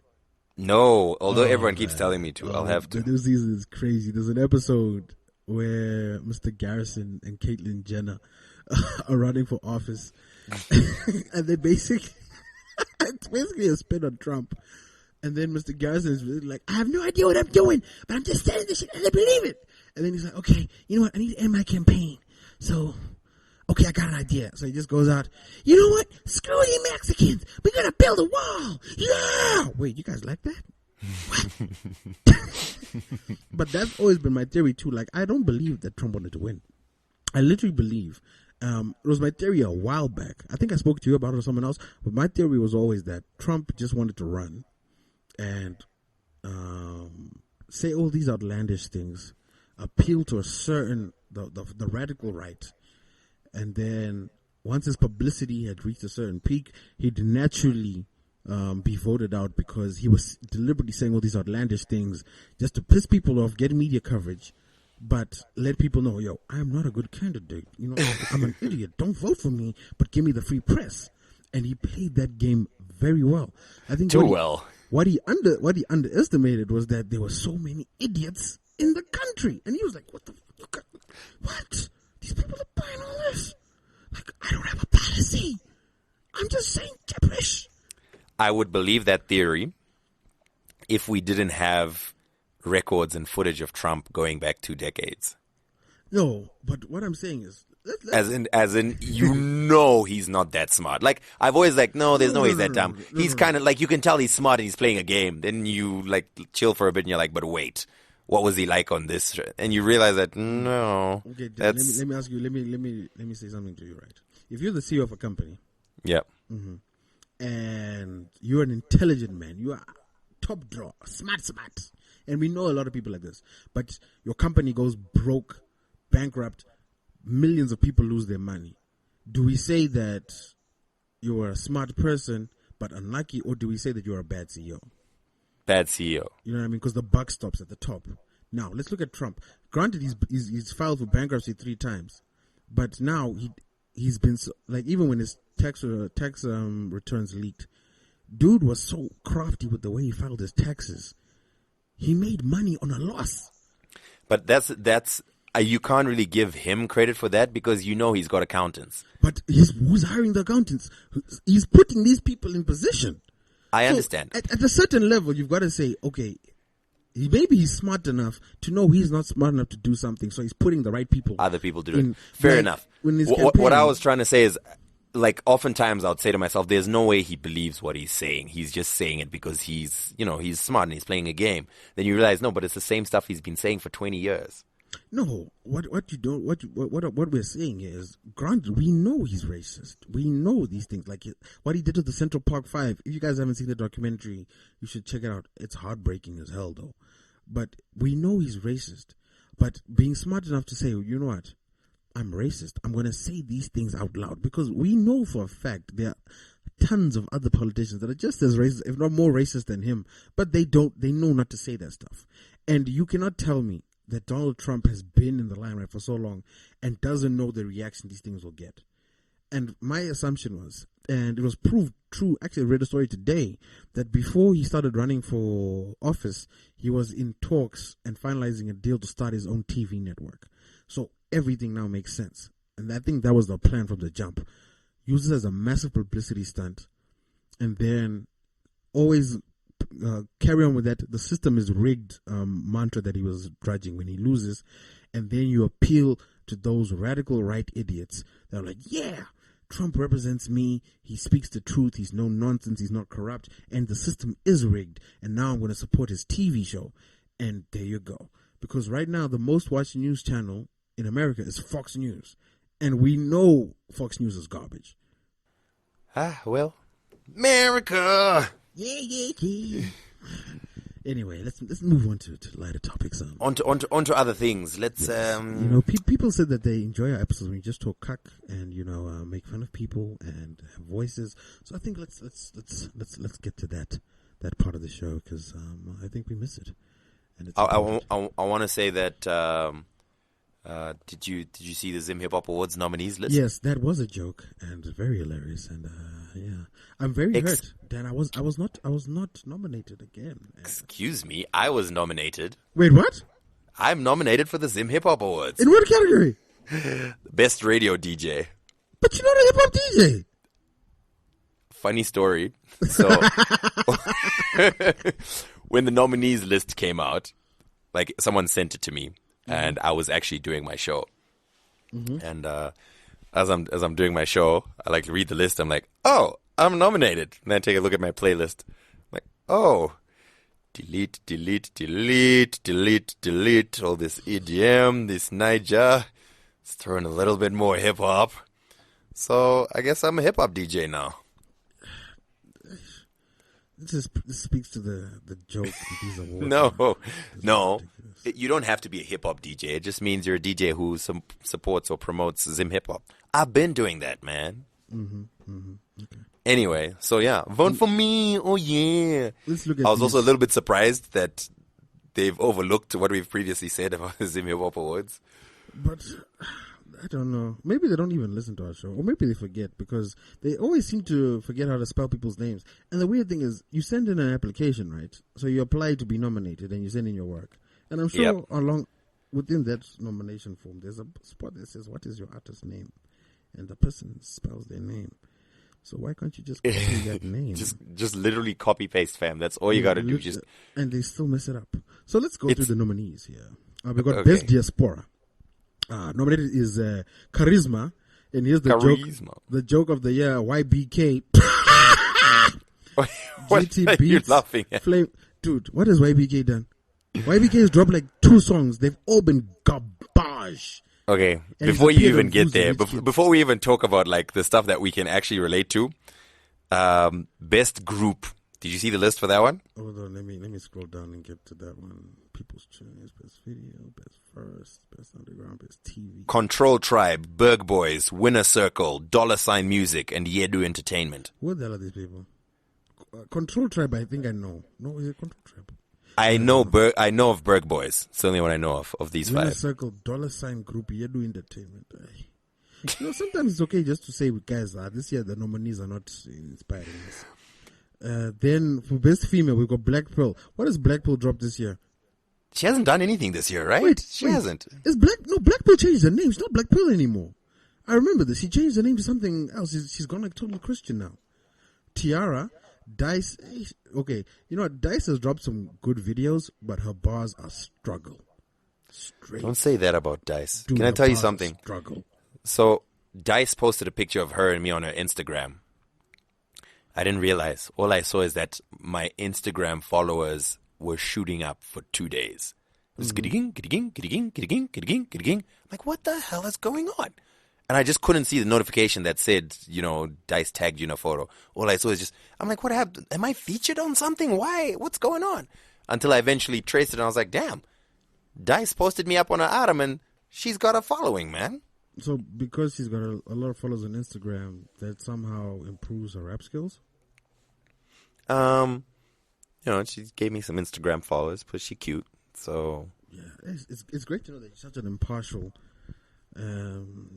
No, although everyone keeps telling me to. I'll have to. The new season is crazy. There's an episode where Mr. Garrison and Caitlyn Jenner are running for office. And they basically... it's basically a spin on Trump. And then Mr. Garrison is really like, I have no idea what I'm doing, but I'm just saying this shit and I believe it. And then he's like, okay, you know what? I need to end my campaign. So, okay, I got an idea. So he just goes out, you know what? Screw you Mexicans. We're going to build a wall. Yeah. Wait, you guys like that? What? But that's always been my theory too. Like, I don't believe that Trump wanted to win. I literally believe... it was my theory a while back. I think I spoke to you about it or someone else, but my theory was always that Trump just wanted to run and say all these outlandish things, appeal to a certain, the radical right, and then once his publicity had reached a certain peak, he'd naturally be voted out because he was deliberately saying all these outlandish things just to piss people off, get media coverage, but let people know, yo, I'm not a good candidate. You know, I'm an idiot. Don't vote for me, but give me the free press. And he played that game very well. I think What he underestimated was that there were so many idiots in the country, and he was like, what? These people are buying all this. Like, I don't have a policy. I'm just saying gibberish. I would believe that theory if we didn't have records and footage of Trump going back 2 decades. No, but what I'm saying is... As in, you know he's not that smart. Like, I've always like, no, there's no way he's that dumb. He's kind of like, you can tell he's smart and he's playing a game. Then you like chill for a bit and you're like, but wait, what was he like on this? And you realize that, no. Okay, let me ask you, let me say something to you, right? If you're the CEO of a company... Yeah. Mm-hmm, and you're an intelligent man, you are top drawer, smart. And we know a lot of people like this. But your company goes broke, bankrupt, millions of people lose their money. Do we say that you're a smart person but unlucky, or do we say that you're a bad CEO? Bad CEO. You know what I mean? Because the buck stops at the top. Now, let's look at Trump. Granted, he's filed for bankruptcy 3 times. But now he's been, like, even when his tax returns leaked, dude was so crafty with the way he filed his taxes. He made money on a loss. But that's you can't really give him credit for that because you know he's got accountants. But who's hiring the accountants? He's putting these people in position. I understand. At a certain level, you've got to say, okay, maybe he's smart enough to know he's not smart enough to do something, so he's putting the right people. Other people to do it. Fair enough. What I was trying to say is, like, oftentimes I would say to myself, there's no way he believes what he's saying. He's just saying it because he's smart and he's playing a game. Then you realize, no, but it's the same stuff he's been saying for 20 years. No, what we're saying is, granted, we know he's racist. We know these things, like what he did to the Central Park 5. If you guys haven't seen the documentary, you should check it out. It's heartbreaking as hell, though. But we know he's racist. But being smart enough to say, you know what, I'm racist. I'm going to say these things out loud because we know for a fact there are tons of other politicians that are just as racist, if not more racist than him. But they know not to say that stuff. And you cannot tell me that Donald Trump has been in the limelight for so long and doesn't know the reaction these things will get. And my assumption was, and it was proved true, actually I read a story today, that before he started running for office, he was in talks and finalizing a deal to start his own TV network. So everything now makes sense. And I think that was the plan from the jump. Use it as a massive publicity stunt and then always carry on with that. The system is rigged mantra that he was drudging when he loses, and then you appeal to those radical right idiots that are like, yeah, Trump represents me, he speaks the truth, he's no nonsense, he's not corrupt, and the system is rigged, and now I'm going to support his TV show. And there you go. Because right now the most watched news channel in America is Fox News, and we know Fox News is garbage. Well, America. Yeah. Anyway, let's move on to lighter topics. On to other things. Let's people said that they enjoy our episodes when we just talk cuck and make fun of people and have voices. So I think let's get to that part of the show because I think we miss it. And I want to say that. Did you see the Zim Hip Hop Awards nominees list? Yes, that was a joke and very hilarious. And yeah, I'm very hurt. Dan, I was not nominated again. Excuse me, I was nominated. Wait, what? I'm nominated for the Zim Hip Hop Awards. In what category? Best radio DJ. But you're not a hip hop DJ. Funny story. So when the nominees list came out, like someone sent it to me. And I was actually doing my show. Mm-hmm. And as I'm doing my show, I like to read the list. I'm like, oh, I'm nominated. And then I take a look at my playlist. I'm like, oh, delete all this EDM, this Niger. Let's throw in a little bit more hip hop. So I guess I'm a hip hop DJ now. This speaks to the joke with these awards. No. You don't have to be a hip-hop DJ. It just means you're a DJ who supports or promotes Zim Hip Hop. I've been doing that, man. Okay. Anyway, so yeah, vote for me. Oh, yeah. Let's look at I was also a little bit surprised that they've overlooked what we've previously said about the Zim Hip Hop Awards. But I don't know. Maybe they don't even listen to our show. Or maybe they forget because they always seem to forget how to spell people's names. And the weird thing is, you send in an application, right? So you apply to be nominated and you send in your work. And I'm sure along within that nomination form, there's a spot that says, what is your artist name? And the person spells their name. So why can't you just copy that name? Just literally copy paste, fam. That's all you got to do. And they still mess it up. So let's go through the nominees here. We've got Best Diaspora. Nominated is Charisma. And here's the joke. The joke of the year, YBK. What are you laughing at? Dude, what has YBK done? YBK has dropped like 2 songs. They've all been garbage. Okay, before you even get there, before we even talk about like the stuff that we can actually relate to, best group. Did you see the list for that one? Hold on, let me scroll down and get to that one. People's Choice, best video, best first, best underground, best TV. Control Tribe, Berg Boys, Winner Circle, $sign Music, and Yedu Entertainment. What the hell are these people? Control Tribe, I think I know. No, is it Control Tribe? I know of Berg Boys. It's the only one I know of these Winner 5. Circle, $sign Group, Yedu Entertainment. Sometimes it's okay just to say, guys, this year the nominees are not inspiring us. Then for best female, we've got Black Pearl. What has Black Pearl dropped this year? She hasn't done anything this year, right? She hasn't. Is Blackpill changed her name. She's not Blackpill anymore. I remember this. She changed her name to something else. She's gone like totally Christian now. Tiara, Dice. Okay, you know what? Dice has dropped some good videos, but her bars are struggle. Straight. Don't say that about Dice. Can I tell you something? Struggle. So Dice posted a picture of her and me on her Instagram. I didn't realize. All I saw is that my Instagram followers were shooting up for 2 days. It was I'm like, what the hell is going on? And I just couldn't see the notification that said, Dice tagged you in a photo. All I saw is just, I'm like, what happened? Am I featured on something? Why? What's going on? Until I eventually traced it and I was like, damn, Dice posted me up on her item and she's got a following, man. So because she's got a lot of followers on Instagram, that somehow improves her rap skills? She gave me some Instagram followers, but she cute, so... Yeah, it's great to know that you're such an impartial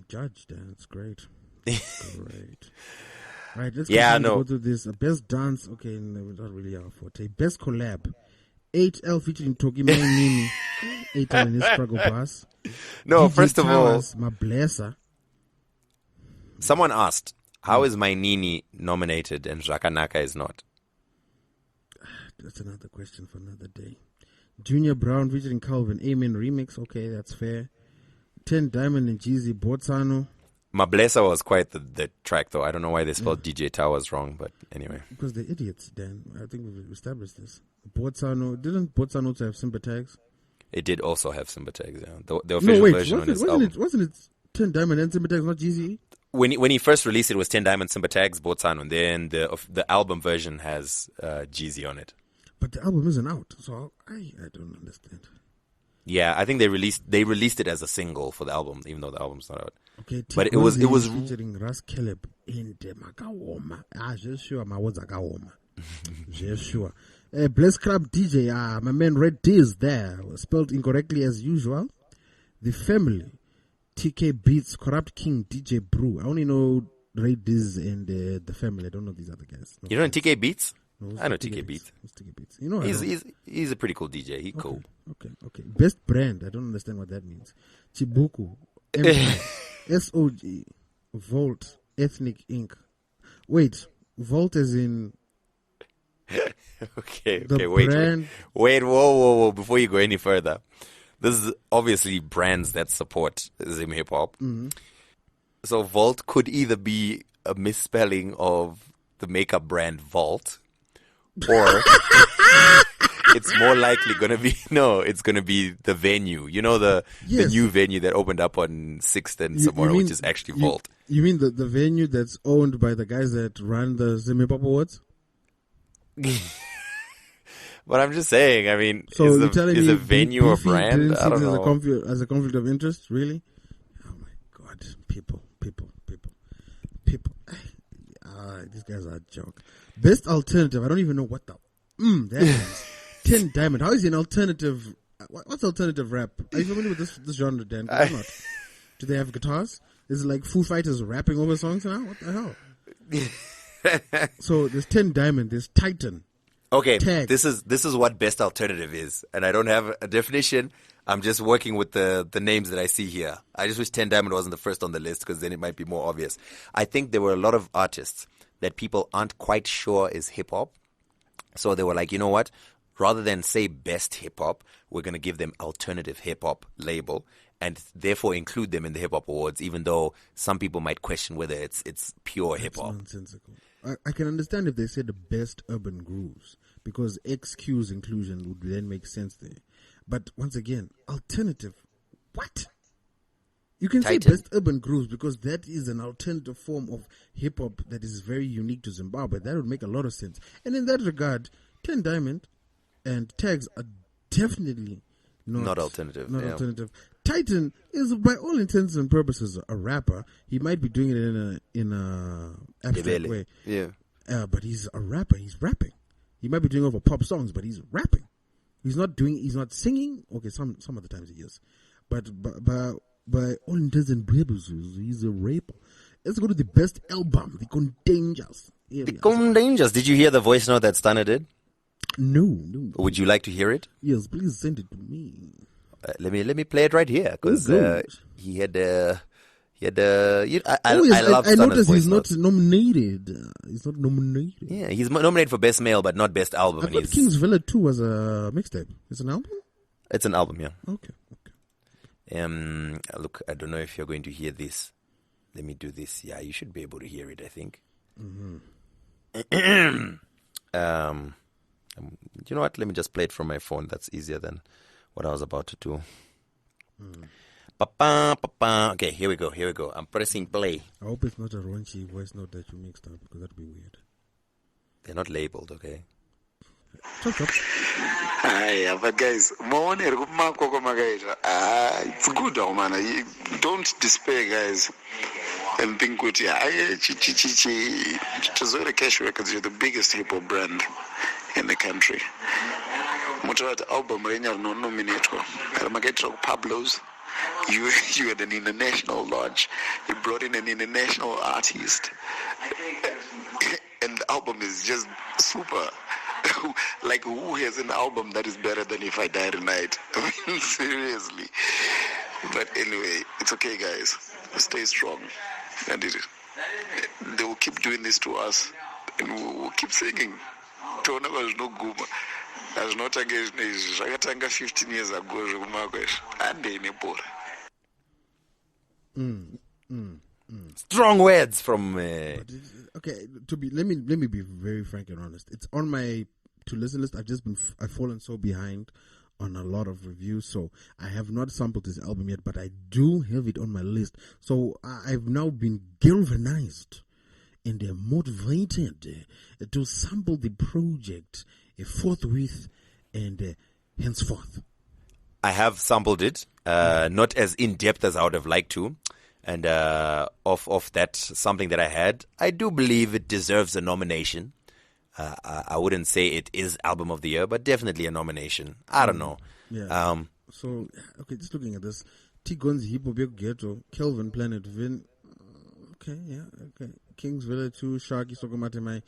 judge, Dan. It's great. Great. Right, let's go through this. Best dance, okay, no, not really our forte. Best collab. 8L featuring Toki Nini. 8L in his struggle bus. No, DJ first of all... My blesser. Someone asked, how is my Nini nominated and Rakanaka is not? That's another question for another day. Junior Brown featuring Calvin Amen remix. Okay, that's fair. 10 Diamond and Jeezy Botsano. Mablesa was quite the track, though. I don't know why they spelled DJ Towers wrong, but anyway. Because they're idiots, Dan. I think we've established this. Botsano. Didn't Botsano also have Simba tags? It did also have Simba tags, yeah. The official version on his album. Wasn't it 10 Diamond and Simba tags, not Jeezy? When he first released it, was 10 Diamond, Simba tags, Botsano, and then the album version has Jeezy on it. But the album isn't out, so I don't understand. Yeah, I think they released it as a single for the album, even though the album's not out. Okay, but it was featuring Ras Caleb in the Makawoma. Just sure, my words are Kawoma. Just sure. Bless Club DJ, my man Red D is there, spelled incorrectly as usual. The Family, TK Beats, Corrupt King, DJ Brew. I only know Red Diz and the Family. I don't know these other guys. You know TK Beats? No, I know TK Beats. You know, he's a pretty cool DJ. He's cool. Okay. Best brand. I don't understand what that means. Chibuku, Empire, SOG, Volt, Ethnic Inc. Wait, Volt as in. Okay. Wait. Whoa. Before you go any further, this is obviously brands that support Zim Hip Hop. Mm-hmm. So Volt could either be a misspelling of the makeup brand Vault, or it's more likely it's going to be the venue. You know, the new venue that opened up on 6th and somewhere, which is actually Vault. You mean the venue that's owned by the guys that run the Zim Hip Hop Awards? But I'm just saying, I mean, so is a venue a brand? I don't know. As a conflict of interest, really? Oh my God. People. These guys are a joke. Best alternative. I don't even know what the that is. 10 Diamond. How is he an alternative? What's alternative rap? Are you familiar with this genre, Dan? I'm not. Do they have guitars? Is it like Foo Fighters rapping over songs now? What the hell? So there's 10 Diamond. There's Titan. Okay, Tag. this is what best alternative is, and I don't have a definition. I'm just working with the names that I see here. I just wish 10 Diamond wasn't the first on the list, because then it might be more obvious. I think there were a lot of artists that people aren't quite sure is hip-hop. So they were like, you know what? Rather than say best hip-hop, we're going to give them alternative hip-hop label and therefore include them in the Hip-Hop Awards, even though some people might question whether it's pure hip-hop. That's nonsensical. I can understand if they said the best urban grooves, because XQ's inclusion would then make sense there. But once again, alternative. What? You can say best urban grooves because that is an alternative form of hip hop that is very unique to Zimbabwe. That would make a lot of sense. And in that regard, 10 Diamond and Tags are definitely not alternative. Not alternative. Titan is, by all intents and purposes, a rapper. He might be doing it in a abstract way. Yeah. But he's a rapper. He's rapping. He might be doing over pop songs, but he's rapping. He's not singing. Okay, some of the times he is. But by all intents and purposes, he's a rapper. Let's go to the best album, The Contagious. The Contagious. Did you hear the voice note that Stunner did? No. Would you like to hear it? Yes, please send it to me. Let me play it right here because he had I love I Stunner's noticed voice he's not notes. nominated. He's not nominated. Yeah, he's nominated for Best Male, but not Best Album. I and thought he's- King's Villa 2 was a mixtape. It's an album? It's an album, yeah. Okay. Look, I don't know if you're going to hear this. Let me do this. Yeah, you should be able to hear it, I think. You know what? Let me just play it from my phone. That's easier than what I was about to do. Okay, here we go. I'm pressing play. I hope it's not a raunchy voice note that you mixed up because that'd be weird. They're not labeled, okay? Chop. Hi, but guys, it's good, man. Don't despair, guys, and think with Tazora Cash Records, you're the biggest hip hop brand in the country. Motorad album, no nominator. Pablo's. You had an international launch. You brought in an international artist, and the album is just super. Like, who has an album that is better than If I Die Tonight? I mean, seriously. But anyway, it's okay, guys. Stay strong. And they will keep doing this to us, and we'll keep singing. Tona was no guma. As not against 15 years ago, and in a Strong words from... Okay, let me be very frank and honest. It's on my to listen list. I've fallen so behind on a lot of reviews, so I have not sampled this album yet, but I do have it on my list. So I've now been galvanized and motivated to sample the project forthwith and henceforth. I have sampled it, not as in-depth as I would have liked to. And of that, something that I had, I do believe it deserves a nomination. I wouldn't say it is Album of the Year, but definitely a nomination. I don't know. Yeah. So, okay, just looking at this. T-Gon's Hip Hop Ghetto, Kelvin Planet Vin. Okay, yeah, okay. King's Villa 2, Sharky Sokomate Mai.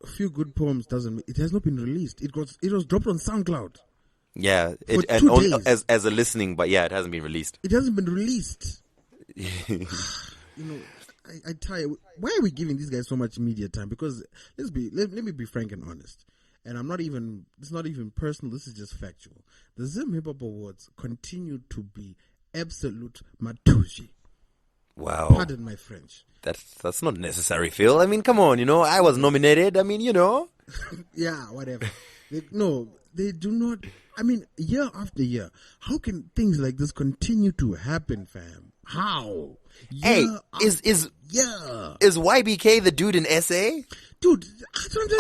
A few good poems it has not been released. It was dropped on SoundCloud. Yeah, For and 2 only days. as a listening, but yeah, it hasn't been released. It hasn't been released. I tell you, why are we giving these guys so much media time? Because let me be frank and honest. And it's not even personal, this is just factual. The Zim Hip Hop Awards continue to be absolute matushi. Wow. Pardon my French. That's not necessary, Phil. I mean, come on, I was nominated. I mean, Yeah, whatever. They do not. I mean, year after year, how can things like this continue to happen, fam? How? Hey, is YBK the dude in SA? Dude,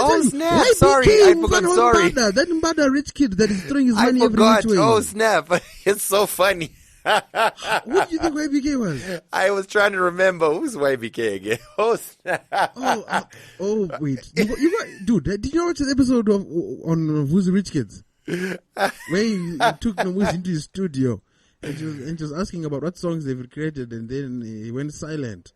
Oh, snap. Sorry, I forgot, sorry. That Mbada rich kid that is throwing his I money every forgot. which way. Oh, snap. It's so funny. What do you think YBK was? I was trying to remember. Who's YBK again? Oh, snap. Wait. You got, dude, did you watch the episode on Who's the Rich Kids? Where he took Nomuzi into his studio and she was asking about what songs they've created, and then he went silent.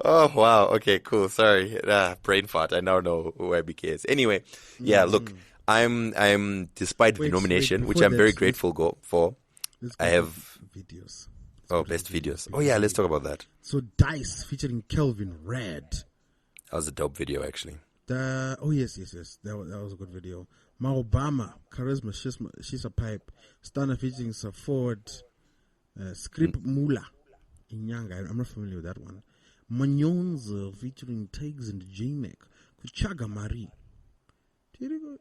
Oh, wow. Okay, cool. Sorry. Brain fart. I now know who YBK is. Anyway, yeah, look, I'm despite the nomination, which I'm very grateful for. I have videos. Best videos. Oh, yeah, let's talk about that. So Dice featuring Kelvin Red. That was a dope video, actually. Yes. That was a good video. Ma Obama, Charisma, She's a Pipe, Stunner featuring Saford, Script Mula, Inyanga. I'm not familiar with that one. Manyonza featuring Tags and J-Mac, Kuchaga Marie. No,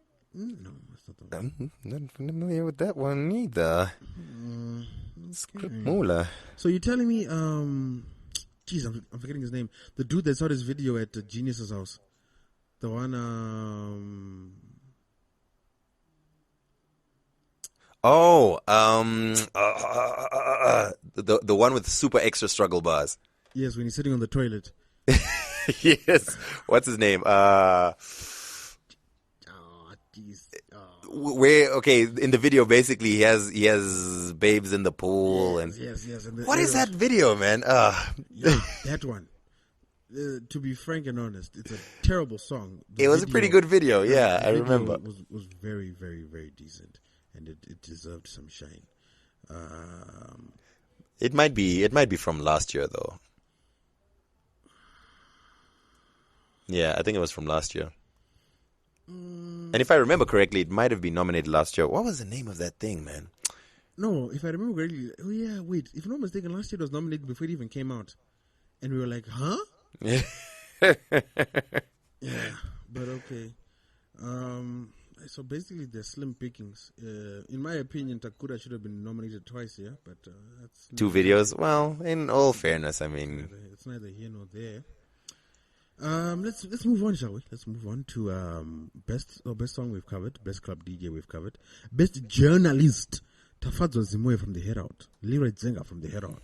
that's not the one. I'm not familiar with that one either. Script Mula. So you're telling me, I'm forgetting his name. The dude that saw this video at Genius's house. The one, the one with super extra struggle bars. Yes, when he's sitting on the toilet. Yes. What's his name? Where in the video basically he has babes in the pool Yes. what is that video, man? Yeah, that one. To be frank and honest, it's a terrible song. It was a pretty good video. Yeah, I video remember. Was very, very, very decent, and it deserved some shine. It might be from last year though. Yeah, I think it was from last year. And if I remember correctly, it might have been nominated last year. What was the name of that thing, man? No, if I remember correctly, oh yeah, wait. If I'm not mistaken, last year it was nominated before it even came out, and we were like, huh? Yeah. Yeah, but okay. So basically, they're slim pickings. In my opinion, Takura should have been nominated twice, yeah, but that's 2 videos. Well, in all fairness, I mean, it's neither here nor there. Let's move on, shall we? Let's move on to best song we've covered, best club DJ we've covered, best journalist. Tafadzo Zimoye from the Herald, Leroy Zenga from the Herald.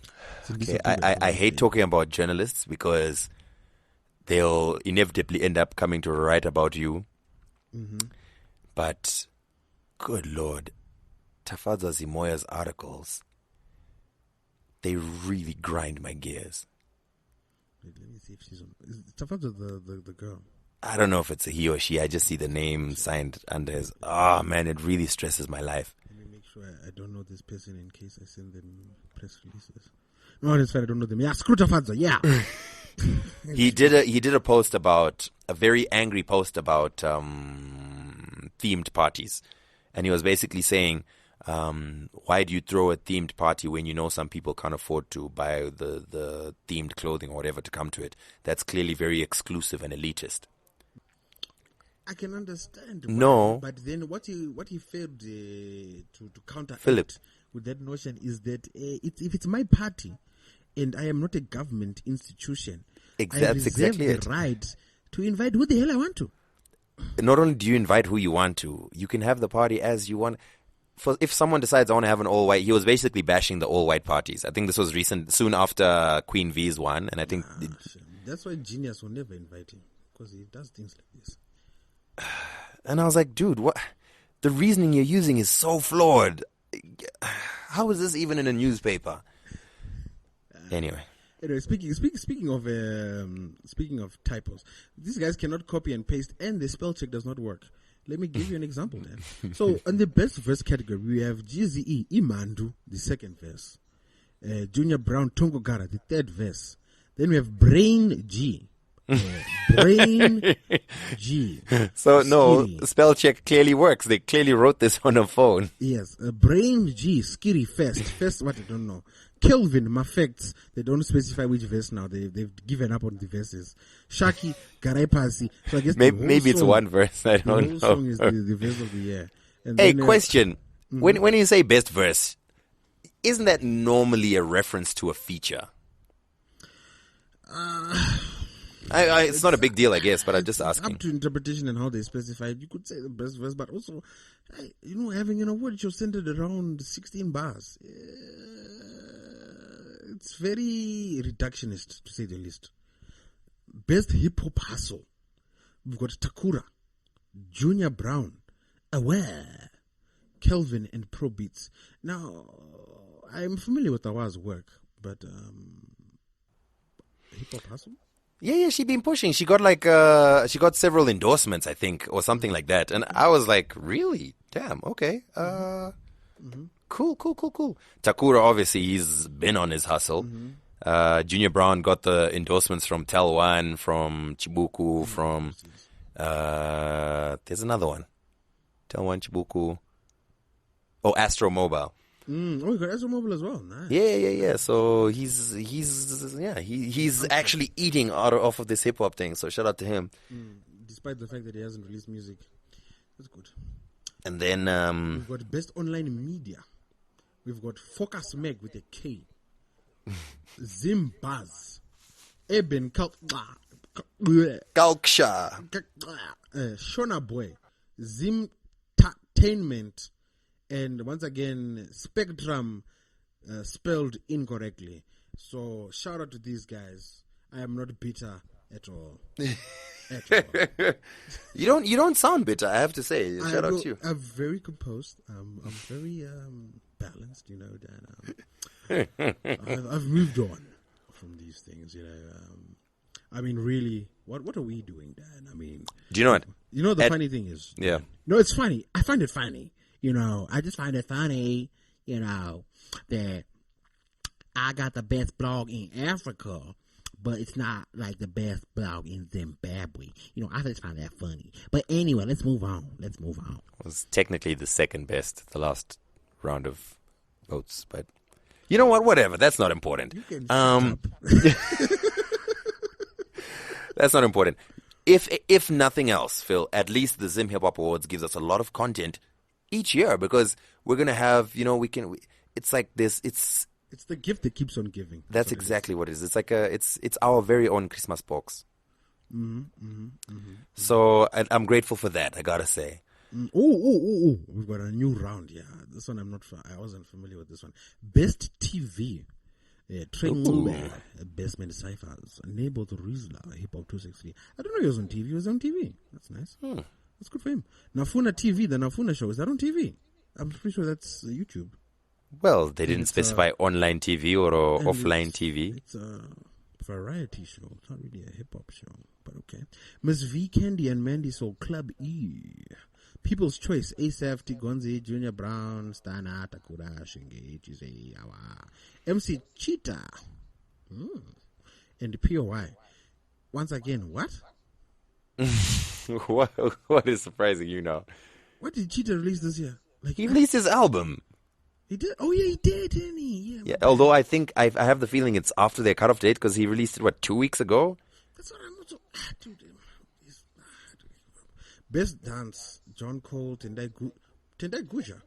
Okay, I hate talking about journalists because they'll inevitably end up coming to write about you. Mm-hmm. But, good Lord, Tafadzo Zimoye's articles, they really grind my gears. Wait, let me see if she's on. Is Tafadzo the girl? I don't know if it's a he or she. I just see the name signed under his. Oh, man, it really stresses my life. Sure, I don't know this person in case I send them press releases. No, it's fine. I don't know them. Yeah, screw Tafadzo. Yeah. He did a post about a very angry post about themed parties, and he was basically saying, why do you throw a themed party when you know some people can't afford to buy the themed clothing or whatever to come to it? That's clearly very exclusive and elitist. I can understand. But then what he failed to counter with that notion is that if it's my party and I am not a government institution, that's exactly the right to invite who the hell I want to. Not only do you invite who you want to, you can have the party as you want. If someone decides I want to have an all-white, he was basically bashing the all-white parties. I think this was recent, soon after Queen V's one, and I think that's why Genius will never invite him, because he does things like this. And I was like, dude, what? The reasoning you're using is so flawed. How is this even in a newspaper? Anyway, speaking of typos, these guys cannot copy and paste, and the spell check does not work. Let me give you an example then. So, in the best verse category, we have GZE Imandu, the second verse, Junior Brown Tongogara, the third verse. Then we have Brain G. Brain G. So no, spell check clearly works. They clearly wrote this on a phone. Yes, Brain G. Skiri first what I don't know. Kelvin Mafects. They don't specify which verse now. They've given up on the verses. Shaki Garaipasi. So I guess maybe it's one verse. I don't know. The whole song is the verse of the year. And hey, question. When you say best verse, isn't that normally a reference to a feature? It's not a big deal, I guess, but I'm just asking. Up to interpretation and how they specify it. You could say the best verse, but also, having an award show centered around 16 bars. It's very reductionist, to say the least. Best hip hop hustle. We've got Takura, Junior Brown, Aware, Kelvin, and Pro Beats. Now, I'm familiar with Awa's work, but hip hop hustle? Yeah, she's been pushing. She got she got several endorsements, I think, or something like that. And I was like, really? Damn, okay. Cool. Takura, obviously, he's been on his hustle. Junior Brown got the endorsements from Tel One, from Chibuku, from there's another one. Tel One, Chibuku. Oh, Astro Mobile. Oh, you got Astro Mobile as well. Nice. Yeah. So he's actually eating off of this hip hop thing. So shout out to him. Despite the fact that he hasn't released music, that's good. And then we've got best online media. We've got Focus Meg with a K, Zim Buzz, Eben Kalksha, Shona Boy, Zim Tainment. And once again, Spectrum spelled incorrectly. So shout out to these guys. I am not bitter at all. You don't sound bitter, I have to say. Shout out to you. I'm very composed. I'm very balanced. That I've moved on from these things. I mean, really, what are we doing, Dan? I mean, Do you know what? you know, the funny thing is, Yeah. no, it's funny. I find it funny. You know, I just find it funny, you know, that I got the best blog in Africa, but it's not like the best blog in Zimbabwe. You know, I just find that funny. But anyway, let's move on. It Was technically the second best, the last round of votes, but you know what? Whatever. That's not important. That's not important. If nothing else, Phil, at least the Zim Hip Hop Awards gives us a lot of content each year because we're gonna have, you know, it's like this. It's the gift that keeps on giving. That's exactly what it is. It's like it's our very own Christmas box. So I'm grateful for that. I gotta say. Oh! We've got a new round. Yeah, this one I wasn't familiar with this one. Best TV. Twimbos, Best Man Ciphers, Neighbor to Rizla, Hip Hop 263. I don't know he was on TV. He was on TV. That's nice. That's good for him. Nafuna TV, the Nafuna show, is that on TV? I'm pretty sure that's YouTube. Well, they didn't specify online TV or offline TV. It's a variety show. It's not really a hip hop show, but okay. Miss V Candy and Mandy Soul Club E. People's Choice, ASAF, Tigonzi, Junior Brown, Stana, Takura, Shinge, Jise, Awa, MC Cheetah, and POI. Once again, what? What is surprising you now? What did Cheetah release this year? Like he released his album. He did? Oh, yeah, he did, didn't he? Yeah, although I think I have the feeling it's after their cutoff date because he released it, 2 weeks ago? That's what I'm also... Dude, Best Dance, John Cole, Tendai Guja.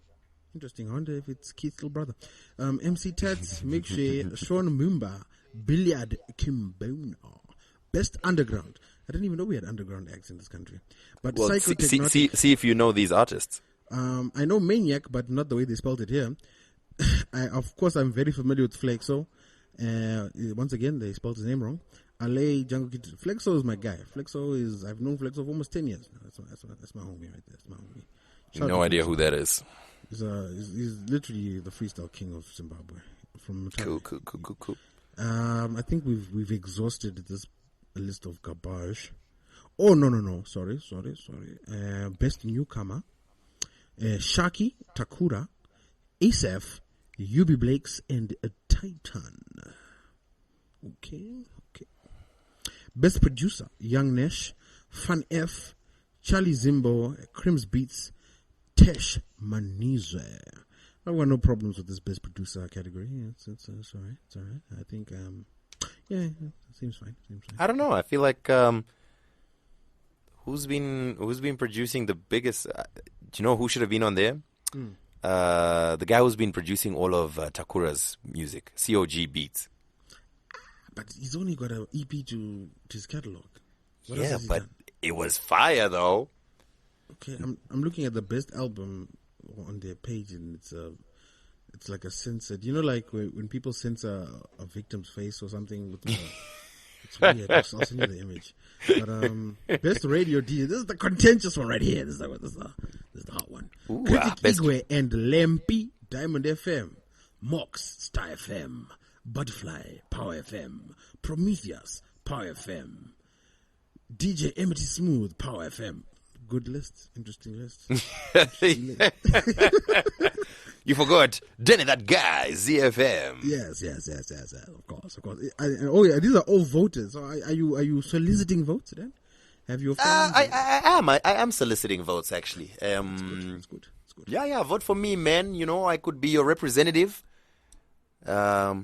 Interesting. I wonder if it's Keith's little brother. MC Tats, Milkshake, Sean Mumba, Billiard Kimbona. Best Underground. I didn't even know we had underground acts in this country. But well, see if you know these artists. I know Maniac, but not the way they spelled it here. Of course, I'm very familiar with Flexo. Once again, they spelled his name wrong. Ale Jungle Kid. Flexo is my guy. I've known Flexo for almost 10 years. That's my homie right there. That's my homie. No idea who that is. He's literally the freestyle king of Zimbabwe. From Cool. I think we've exhausted this list of garbage. Oh no. Sorry. Best newcomer. Shaki Takura, ASAF, UB Blakes, and Titan. Okay. Best producer, Young Nesh, Fun F, Charlie Zimbo, Crims Beats, Tesh Manize. I've got no problems with this best producer category. It's all right. It's all right. I think, it seems fine. I don't know. I feel like who's been producing the biggest? Do you know who should have been on there? The guy who's been producing all of Takura's music, COG Beats. But he's only got an EP to his catalog. Yeah, but it was fire though. Okay, I'm looking at the best album on their page, and it's like a censored. You know, like when people censor a victim's face or something with. It's weird. I'll send you the image. But best radio DJ. This is the contentious one right here. This is the hot one. Ooh, Critic Igwe and Lempi, Diamond FM, Mox, Star FM, Butterfly, Power FM, Prometheus, Power FM, DJ Emmett Smooth, Power FM. Good list. Interesting list. You forgot Danny, that guy, ZFM. Yes. Of course. These are all voters. So are you soliciting votes then? Have you? I am soliciting votes actually. It's good. Yeah. Vote for me, man. You know, I could be your representative. Vote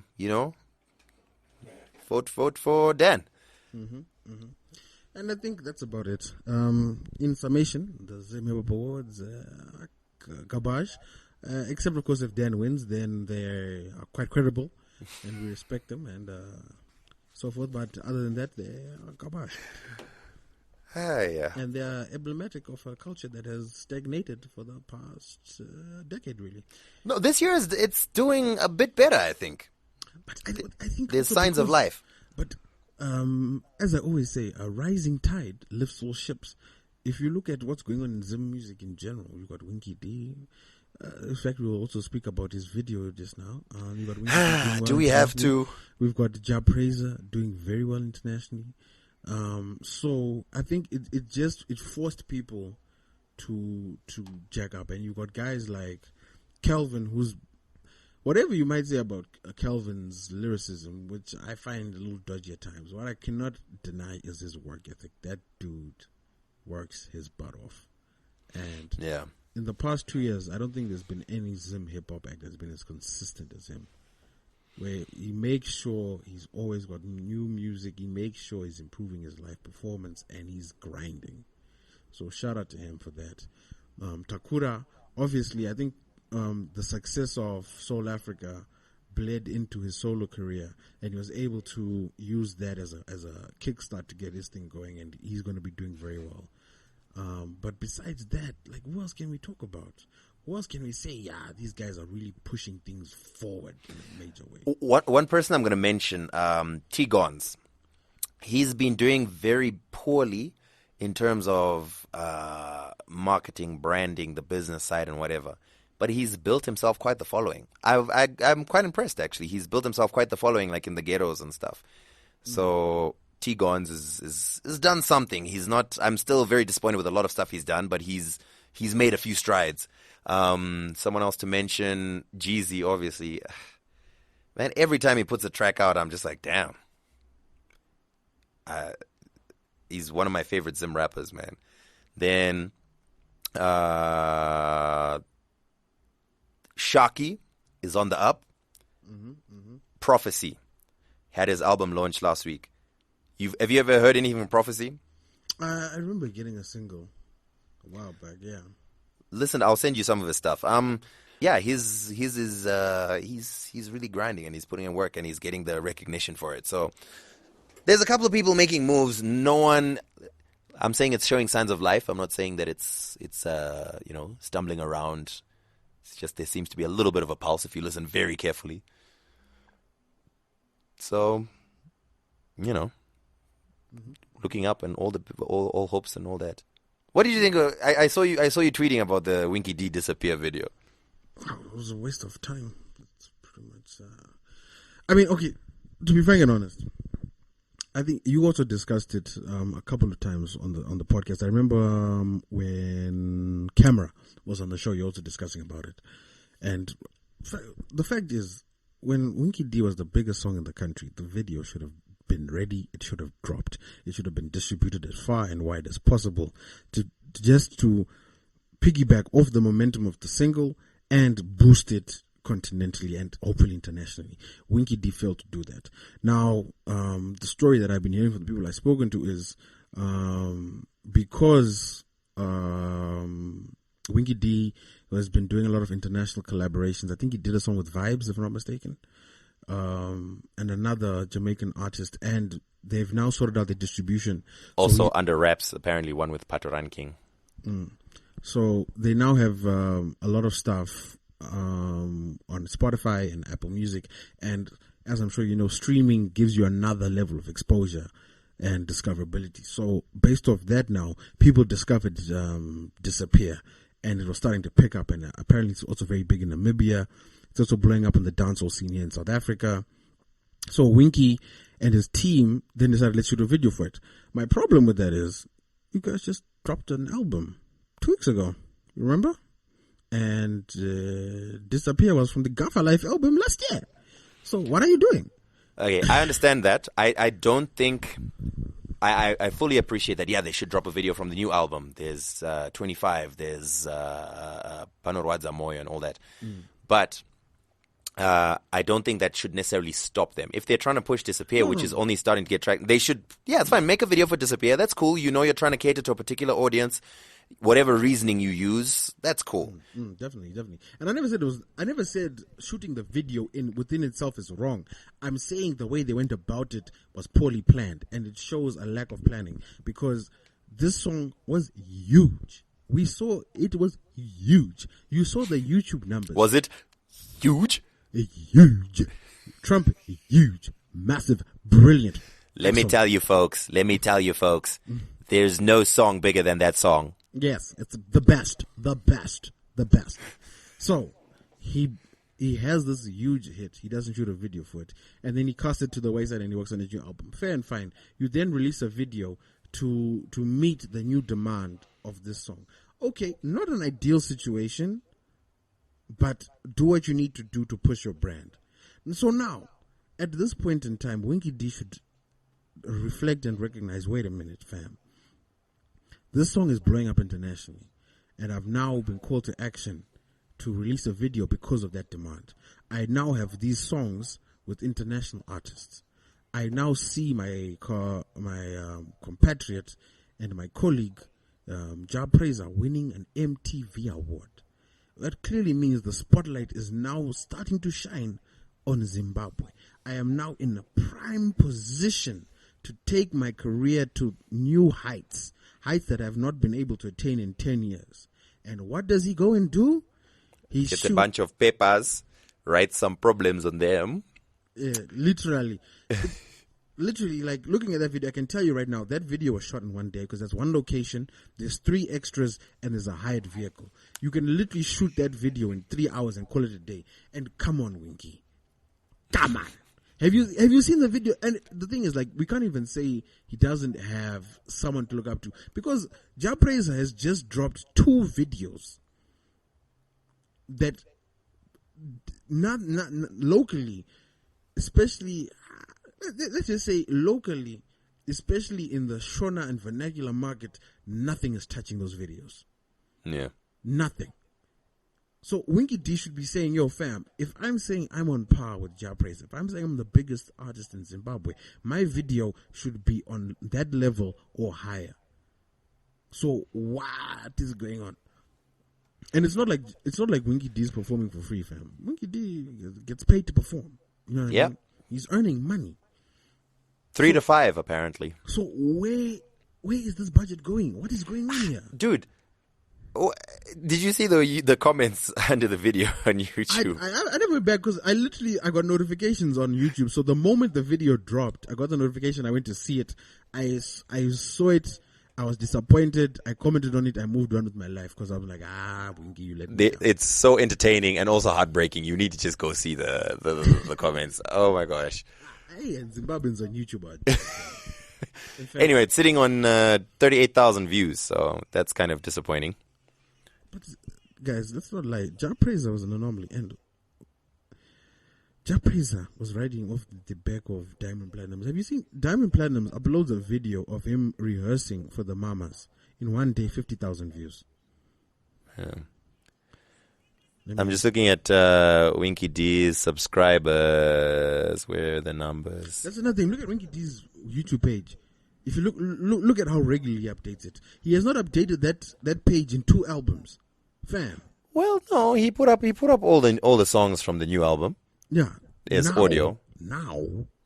for Dan. And I think that's about it. In summation, the Zim Hip Hop Awards, garbage. Except, of course, if Dan wins, then they are quite credible, and we respect them, and so forth. But other than that, they are garbage. Yeah. And they are emblematic of a culture that has stagnated for the past decade, really. No, this year it's doing a bit better, I think. But I think there's signs of life. But as I always say, a rising tide lifts all ships. If you look at what's going on in Zim music in general, you've got Winky D. In fact, we will also speak about his video just now. You've got Winky D doing well. Do we have to? We've got Ja Praiser doing very well internationally. So I think it forced people to jack up, and you got guys like Kelvin, who's whatever you might say about Kelvin's lyricism, which I find a little dodgy at times. What I cannot deny is his work ethic. That dude works his butt off, and in the past 2 years, I don't think there's been any Zim hip hop act that's been as consistent as him. Where he makes sure he's always got new music, he makes sure he's improving his live performance, and he's grinding. So shout out to him for that. Takura, obviously, I think the success of Soul Africa bled into his solo career, and he was able to use that as a kickstart to get his thing going, and he's going to be doing very well. But besides that, like, who else can we talk about? Who else can we say, yeah, these guys are really pushing things forward in a major way? One person I'm going to mention, T-Gons. He's been doing very poorly in terms of marketing, branding, the business side and whatever. But he's built himself quite the following. I'm quite impressed, actually. He's built himself quite the following, like in the ghettos and stuff. So T-Gons is done something. He's not. I'm still very disappointed with a lot of stuff he's done, but he's made a few strides. Someone else to mention, Jeezy, obviously. Man, every time he puts a track out, I'm just like, damn. He's one of my favorite Zim rappers, man. Then Shaki is on the up. Prophecy had his album launched last week. Have you ever heard anything from Prophecy? I remember getting a single a while back. Yeah. Listen, I'll send you some of his stuff. Yeah, he's really grinding and he's putting in work and he's getting the recognition for it. So there's a couple of people making moves. No one. I'm saying it's showing signs of life. I'm not saying that it's stumbling around. It's just there seems to be a little bit of a pulse if you listen very carefully. So, looking up and all hopes and all that. What did you think of, I saw you tweeting about the Winky D disappear video. It was a waste of time. It's pretty much. I mean, okay. To be frank and honest, I think you also discussed it a couple of times on the podcast. I remember when Camera was on the show, you're also discussing about it. And the fact is, when Winky D was the biggest song in the country, the video should have been ready. It should have dropped. It should have been distributed as far and wide as possible to piggyback off the momentum of the single and boost it continentally and hopefully internationally. Winky D failed to do that. Now, the story that I've been hearing from the people I've spoken to is because Winky D has been doing a lot of international collaborations. I think he did a song with Vibes, if I'm not mistaken, and another Jamaican artist, and they've now sorted out the distribution. Also under wraps, apparently one with Patoran King. So they now have a lot of stuff on Spotify and Apple Music, and as I'm sure you know, streaming gives you another level of exposure and discoverability. So based off that, now people discovered Disappear, and it was starting to pick up, and apparently it's also very big in Namibia. It's also blowing up in the dancehall scene here in South Africa. So Winky and his team then decided, let's shoot a video for it. My problem with that is, you guys just dropped an album 2 weeks ago, you remember? And Disappear was from the Gaffa Life album last year. So what are you doing? Okay, I understand that. I don't think... I fully appreciate that. Yeah, they should drop a video from the new album. There's 25, there's Panorwadza Moyo and all that. But I don't think that should necessarily stop them. If they're trying to push Disappear, which is only starting to get traction, they should... Yeah, it's fine. Make a video for Disappear. That's cool. You know you're trying to cater to a particular audience. Whatever reasoning you use, that's cool. Definitely. And I never said shooting the video within itself is wrong. I'm saying the way they went about it was poorly planned, and it shows a lack of planning, because this song was huge. We saw it was huge. You saw the YouTube numbers. Was it huge? Huge. Trump, huge. Massive. Brilliant. Let me tell you folks, there's no song bigger than that song. Yes, it's the best. So, he he has this huge hit. He doesn't shoot a video for it. And then he casts it to the wayside and he works on his new album. Fair and fine. You then release a video to meet the new demand of this song. Okay, not an ideal situation, but do what you need to do to push your brand. And so now, at this point in time, Winky D should reflect and recognize, wait a minute, fam. This song is blowing up internationally. And I've now been called to action to release a video because of that demand. I now have these songs with international artists. I now see my compatriot and my colleague, Ja Praiser, winning an MTV award. That clearly means the spotlight is now starting to shine on Zimbabwe. I am now in a prime position to take my career to new heights that I have not been able to attain in 10 years. And what does he go and do? He gets a bunch of papers, write some problems on them. Yeah, literally. Literally, like, looking at that video, I can tell you right now, that video was shot in one day because there's one location, there's 3 extras, and there's a hired vehicle. You can literally shoot that video in 3 hours and call it a day. And come on, Winky. Come on. Have you seen the video? And the thing is, like, we can't even say he doesn't have someone to look up to, because Ja Praiser has just dropped 2 videos that not locally, especially, let's just say locally, especially in the Shona and vernacular market, nothing is touching those videos. Yeah. Nothing. So Winky D should be saying, yo, fam, if I'm saying I'm on par with Ja Praiser, if I'm saying I'm the biggest artist in Zimbabwe, my video should be on that level or higher. So what is going on? And it's not like Winky D is performing for free, fam. Winky D gets paid to perform. You know what I mean? He's earning money. 3 to 5, apparently. So where is this budget going? What is going on here? Dude, did you see the comments under the video on YouTube? I never went back because I got notifications on YouTube. So the moment the video dropped, I got the notification. I went to see it. I saw it. I was disappointed. I commented on it. I moved on with my life because I was like, Winky, you let me down. It's so entertaining and also heartbreaking. You need to just go see the comments. Oh my gosh. Hey, and Zimbabweans on YouTube are anyway, it's sitting on 38,000 views, so that's kind of disappointing. But guys, let's not lie. Ja Praiser was an anomaly, and Ja Praiser was riding off the back of Diamond Platinums. Have you seen Diamond Platinums uploads a video of him rehearsing for the Mamas in one day, 50,000 views. Yeah. I'm just looking at Winky D's subscribers. Where are the numbers? That's another thing. Look at Winky D's YouTube page. If you look at how regularly he updates it. He has not updated that page in 2 albums. Fam. Well, no, he put up all the songs from the new album. Yeah. It's audio. Now.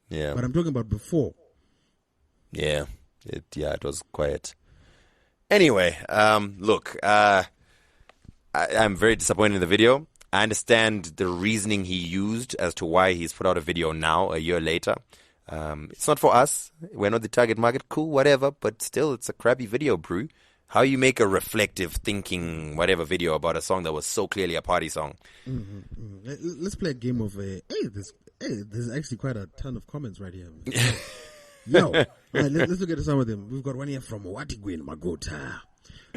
Yeah. But I'm talking about before. Yeah. It was quiet. Anyway, look, I'm very disappointed in the video. I understand the reasoning he used as to why he's put out a video now, a year later. It's not for us. We're not the target market. Cool, whatever. But still, it's a crappy video, bro. How you make a reflective, thinking, whatever video about a song that was so clearly a party song? Let's play a game of there's actually quite a ton of comments right here. Yo, let's look at some of them. We've got one here from Watigwin Magota.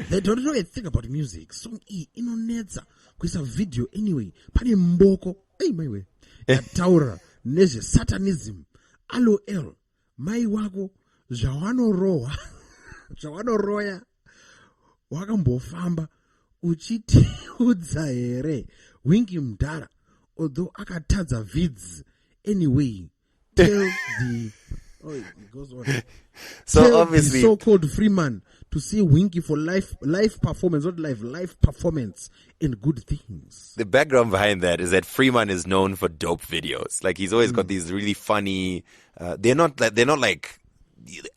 They don't know anything about music. Song inonetsa kuisa video anyway. Pane mboko. Hey, my way. Taura neze satanism. Alo el. Mai wako Jawano Roya. Wakambofamba uchiti udza here Winky mdara, although akatadza vids anyway. Tell the it goes on. So tell obviously, the so-called free man to see Winky for live performance, not live performance in good things. The background behind that is that Freeman is known for dope videos. Like, he's always got these really funny. They're not like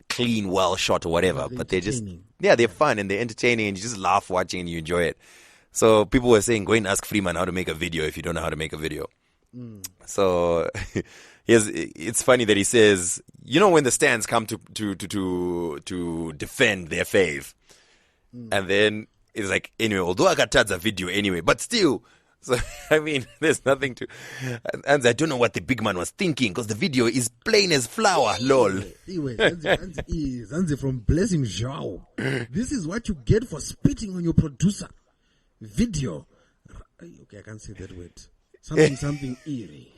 clean, well shot or whatever, but they're just they're fun and they're entertaining and you just laugh watching and you enjoy it. So people were saying, go and ask Freeman how to make a video if you don't know how to make a video. So it's funny that he says, when the stands come to defend their fave, and then it's like, anyway, although I got a video anyway, but still, So, I mean, there's nothing to... And I don't know what the big man was thinking, because the video is plain as flour, lol. Anyway, Zanzi from Blessing Zhao. This is what you get for spitting on your producer. Video. Okay, I can't say that word. Something eerie.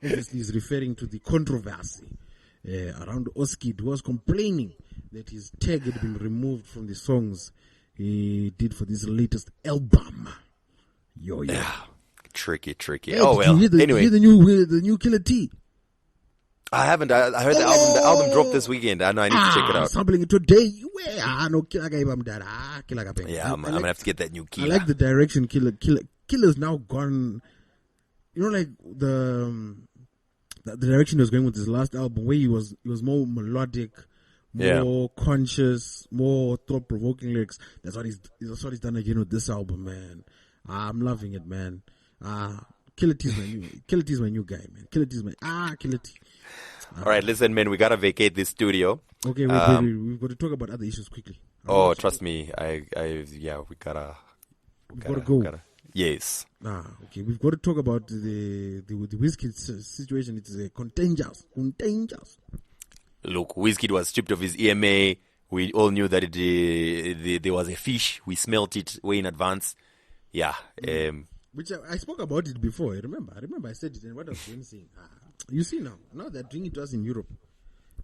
Obviously, he's referring to the controversy around Oskid, who was complaining that his tag had been removed from the songs he did for this latest album. Yo. Yeah, tricky. Hey, oh well. Anyway, hear the new Killer T. I haven't. I heard the album. The album dropped this weekend. I know. I need to check it out. Sampling it today. No, yeah, I'm gonna have to get that new key. I like the direction Killer's now gone. You know, like the direction he was going with his last album, where he was more melodic, more conscious, more thought-provoking lyrics. That's what he's done again with this album, man. I'm loving it, man. Killer T's my new guy, man. Killer T's Killer T. All right, listen, man, we gotta vacate this studio. Okay, wait, we've got to talk about other issues quickly. Trust me, we gotta go. Yes. Okay, we've got to talk about the Whiskey situation. It's contagious. Look, Wizkid was stripped of his EMA. We all knew that there was a fish. We smelt it way in advance. Yeah. Which I spoke about it before. I remember I said it, and what I was saying. You see now they're doing it to us in Europe.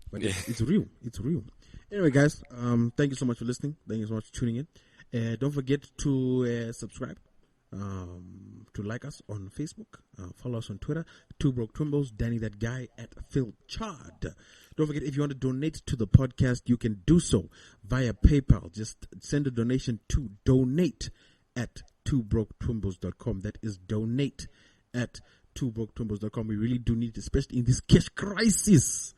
But it's real. It's real. Anyway, guys, thank you so much for listening. Thank you so much for tuning in. Don't forget to subscribe. To like us on Facebook, follow us on Twitter, Two Broke Twimbos, Danny that guy at Phil Chard. Don't forget, if you want to donate to the podcast, you can do so via PayPal. Just send a donation to donate@twobroke-twimbos.com. That is donate@twobroke-twimbos.com. We really do need it, especially in this cash crisis.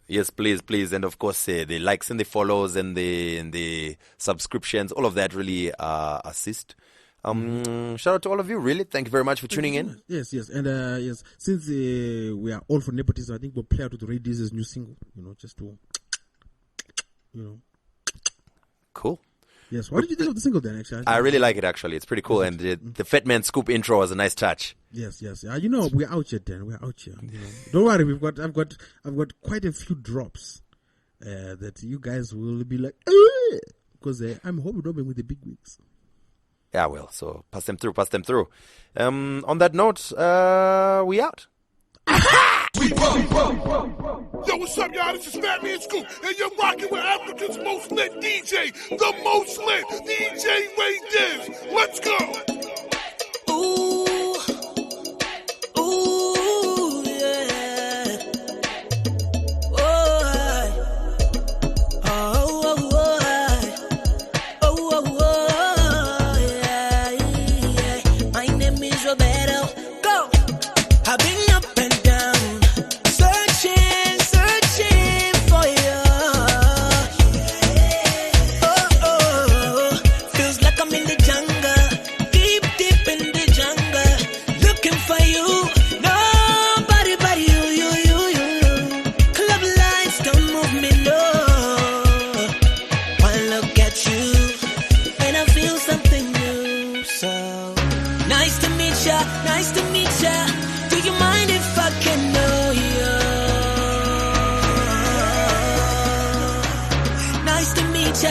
Yes, please. And of course, the likes and the follows and the subscriptions, all of that really assist. Shout out to all of you, really. Thank you very much for tuning in. Yes. And yes, since we are all for nepotism, I think we'll play out with Ray Diz's new single, just to, Cool. Yes. What did you think of the single then, actually? I really like it, actually. It's pretty cool. And the Fat Man Scoop intro was a nice touch. Yes. We're out here, Dan. We're out here. Don't worry. I've got quite a few drops that you guys will be like, because I'm hobnobbing with the big wigs. Yeah, well, so pass them through. On that note, we out. Yo, what's up, y'all? This is Fat Man Scoop, and you're rocking with Africa's most lit DJ, the most lit DJ Ray Diz. Let's go. Ooh, yeah. Yeah. My name is Roberto. Go. I've been up and down, searching for you. Feels like I'm in the jungle, deep in the jungle, looking for you. Nobody but you. Club lights don't move me, no. One look at you, and I feel something new. So nice to meet ya. Do you mind if I can know you? Nice to meet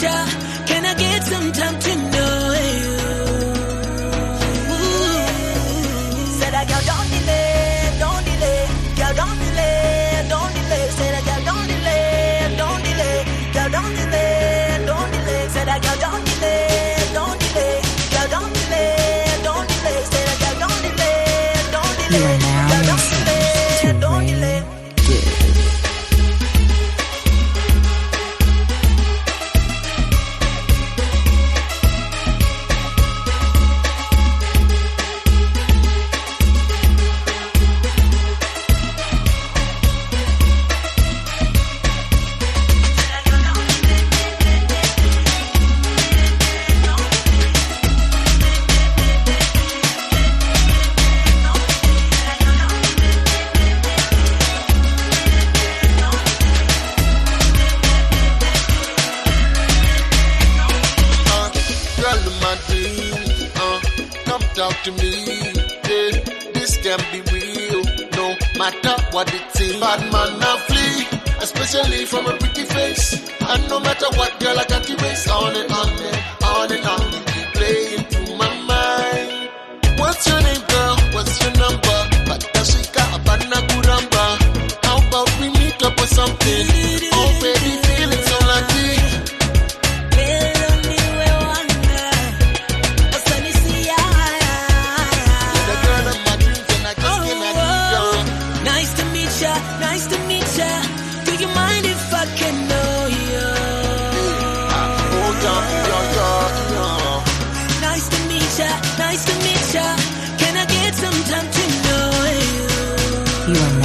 ya. Can I get some time to know you? Ooh. Said I girl, don't delay. Girl, don't delay. Said I girl, don't delay. Girl, don't delay. Said I girl, don't delay. Girl, don't delay. Said I girl, don't delay. You are now listening to Ray Diz. them be real, no matter what it is. Bad man now flee, especially from a pretty face. And no matter what, girl, I can't erase. On and on and on and on. You keep playing through my mind. What's your name, girl? What's your number? Patashika Abana Kuramba. How about we meet up or something? Oh, baby, feeling so lucky. Nice to meet ya. Do you mind if I can know you? Nice to meet ya. Can I get some time to know you? You are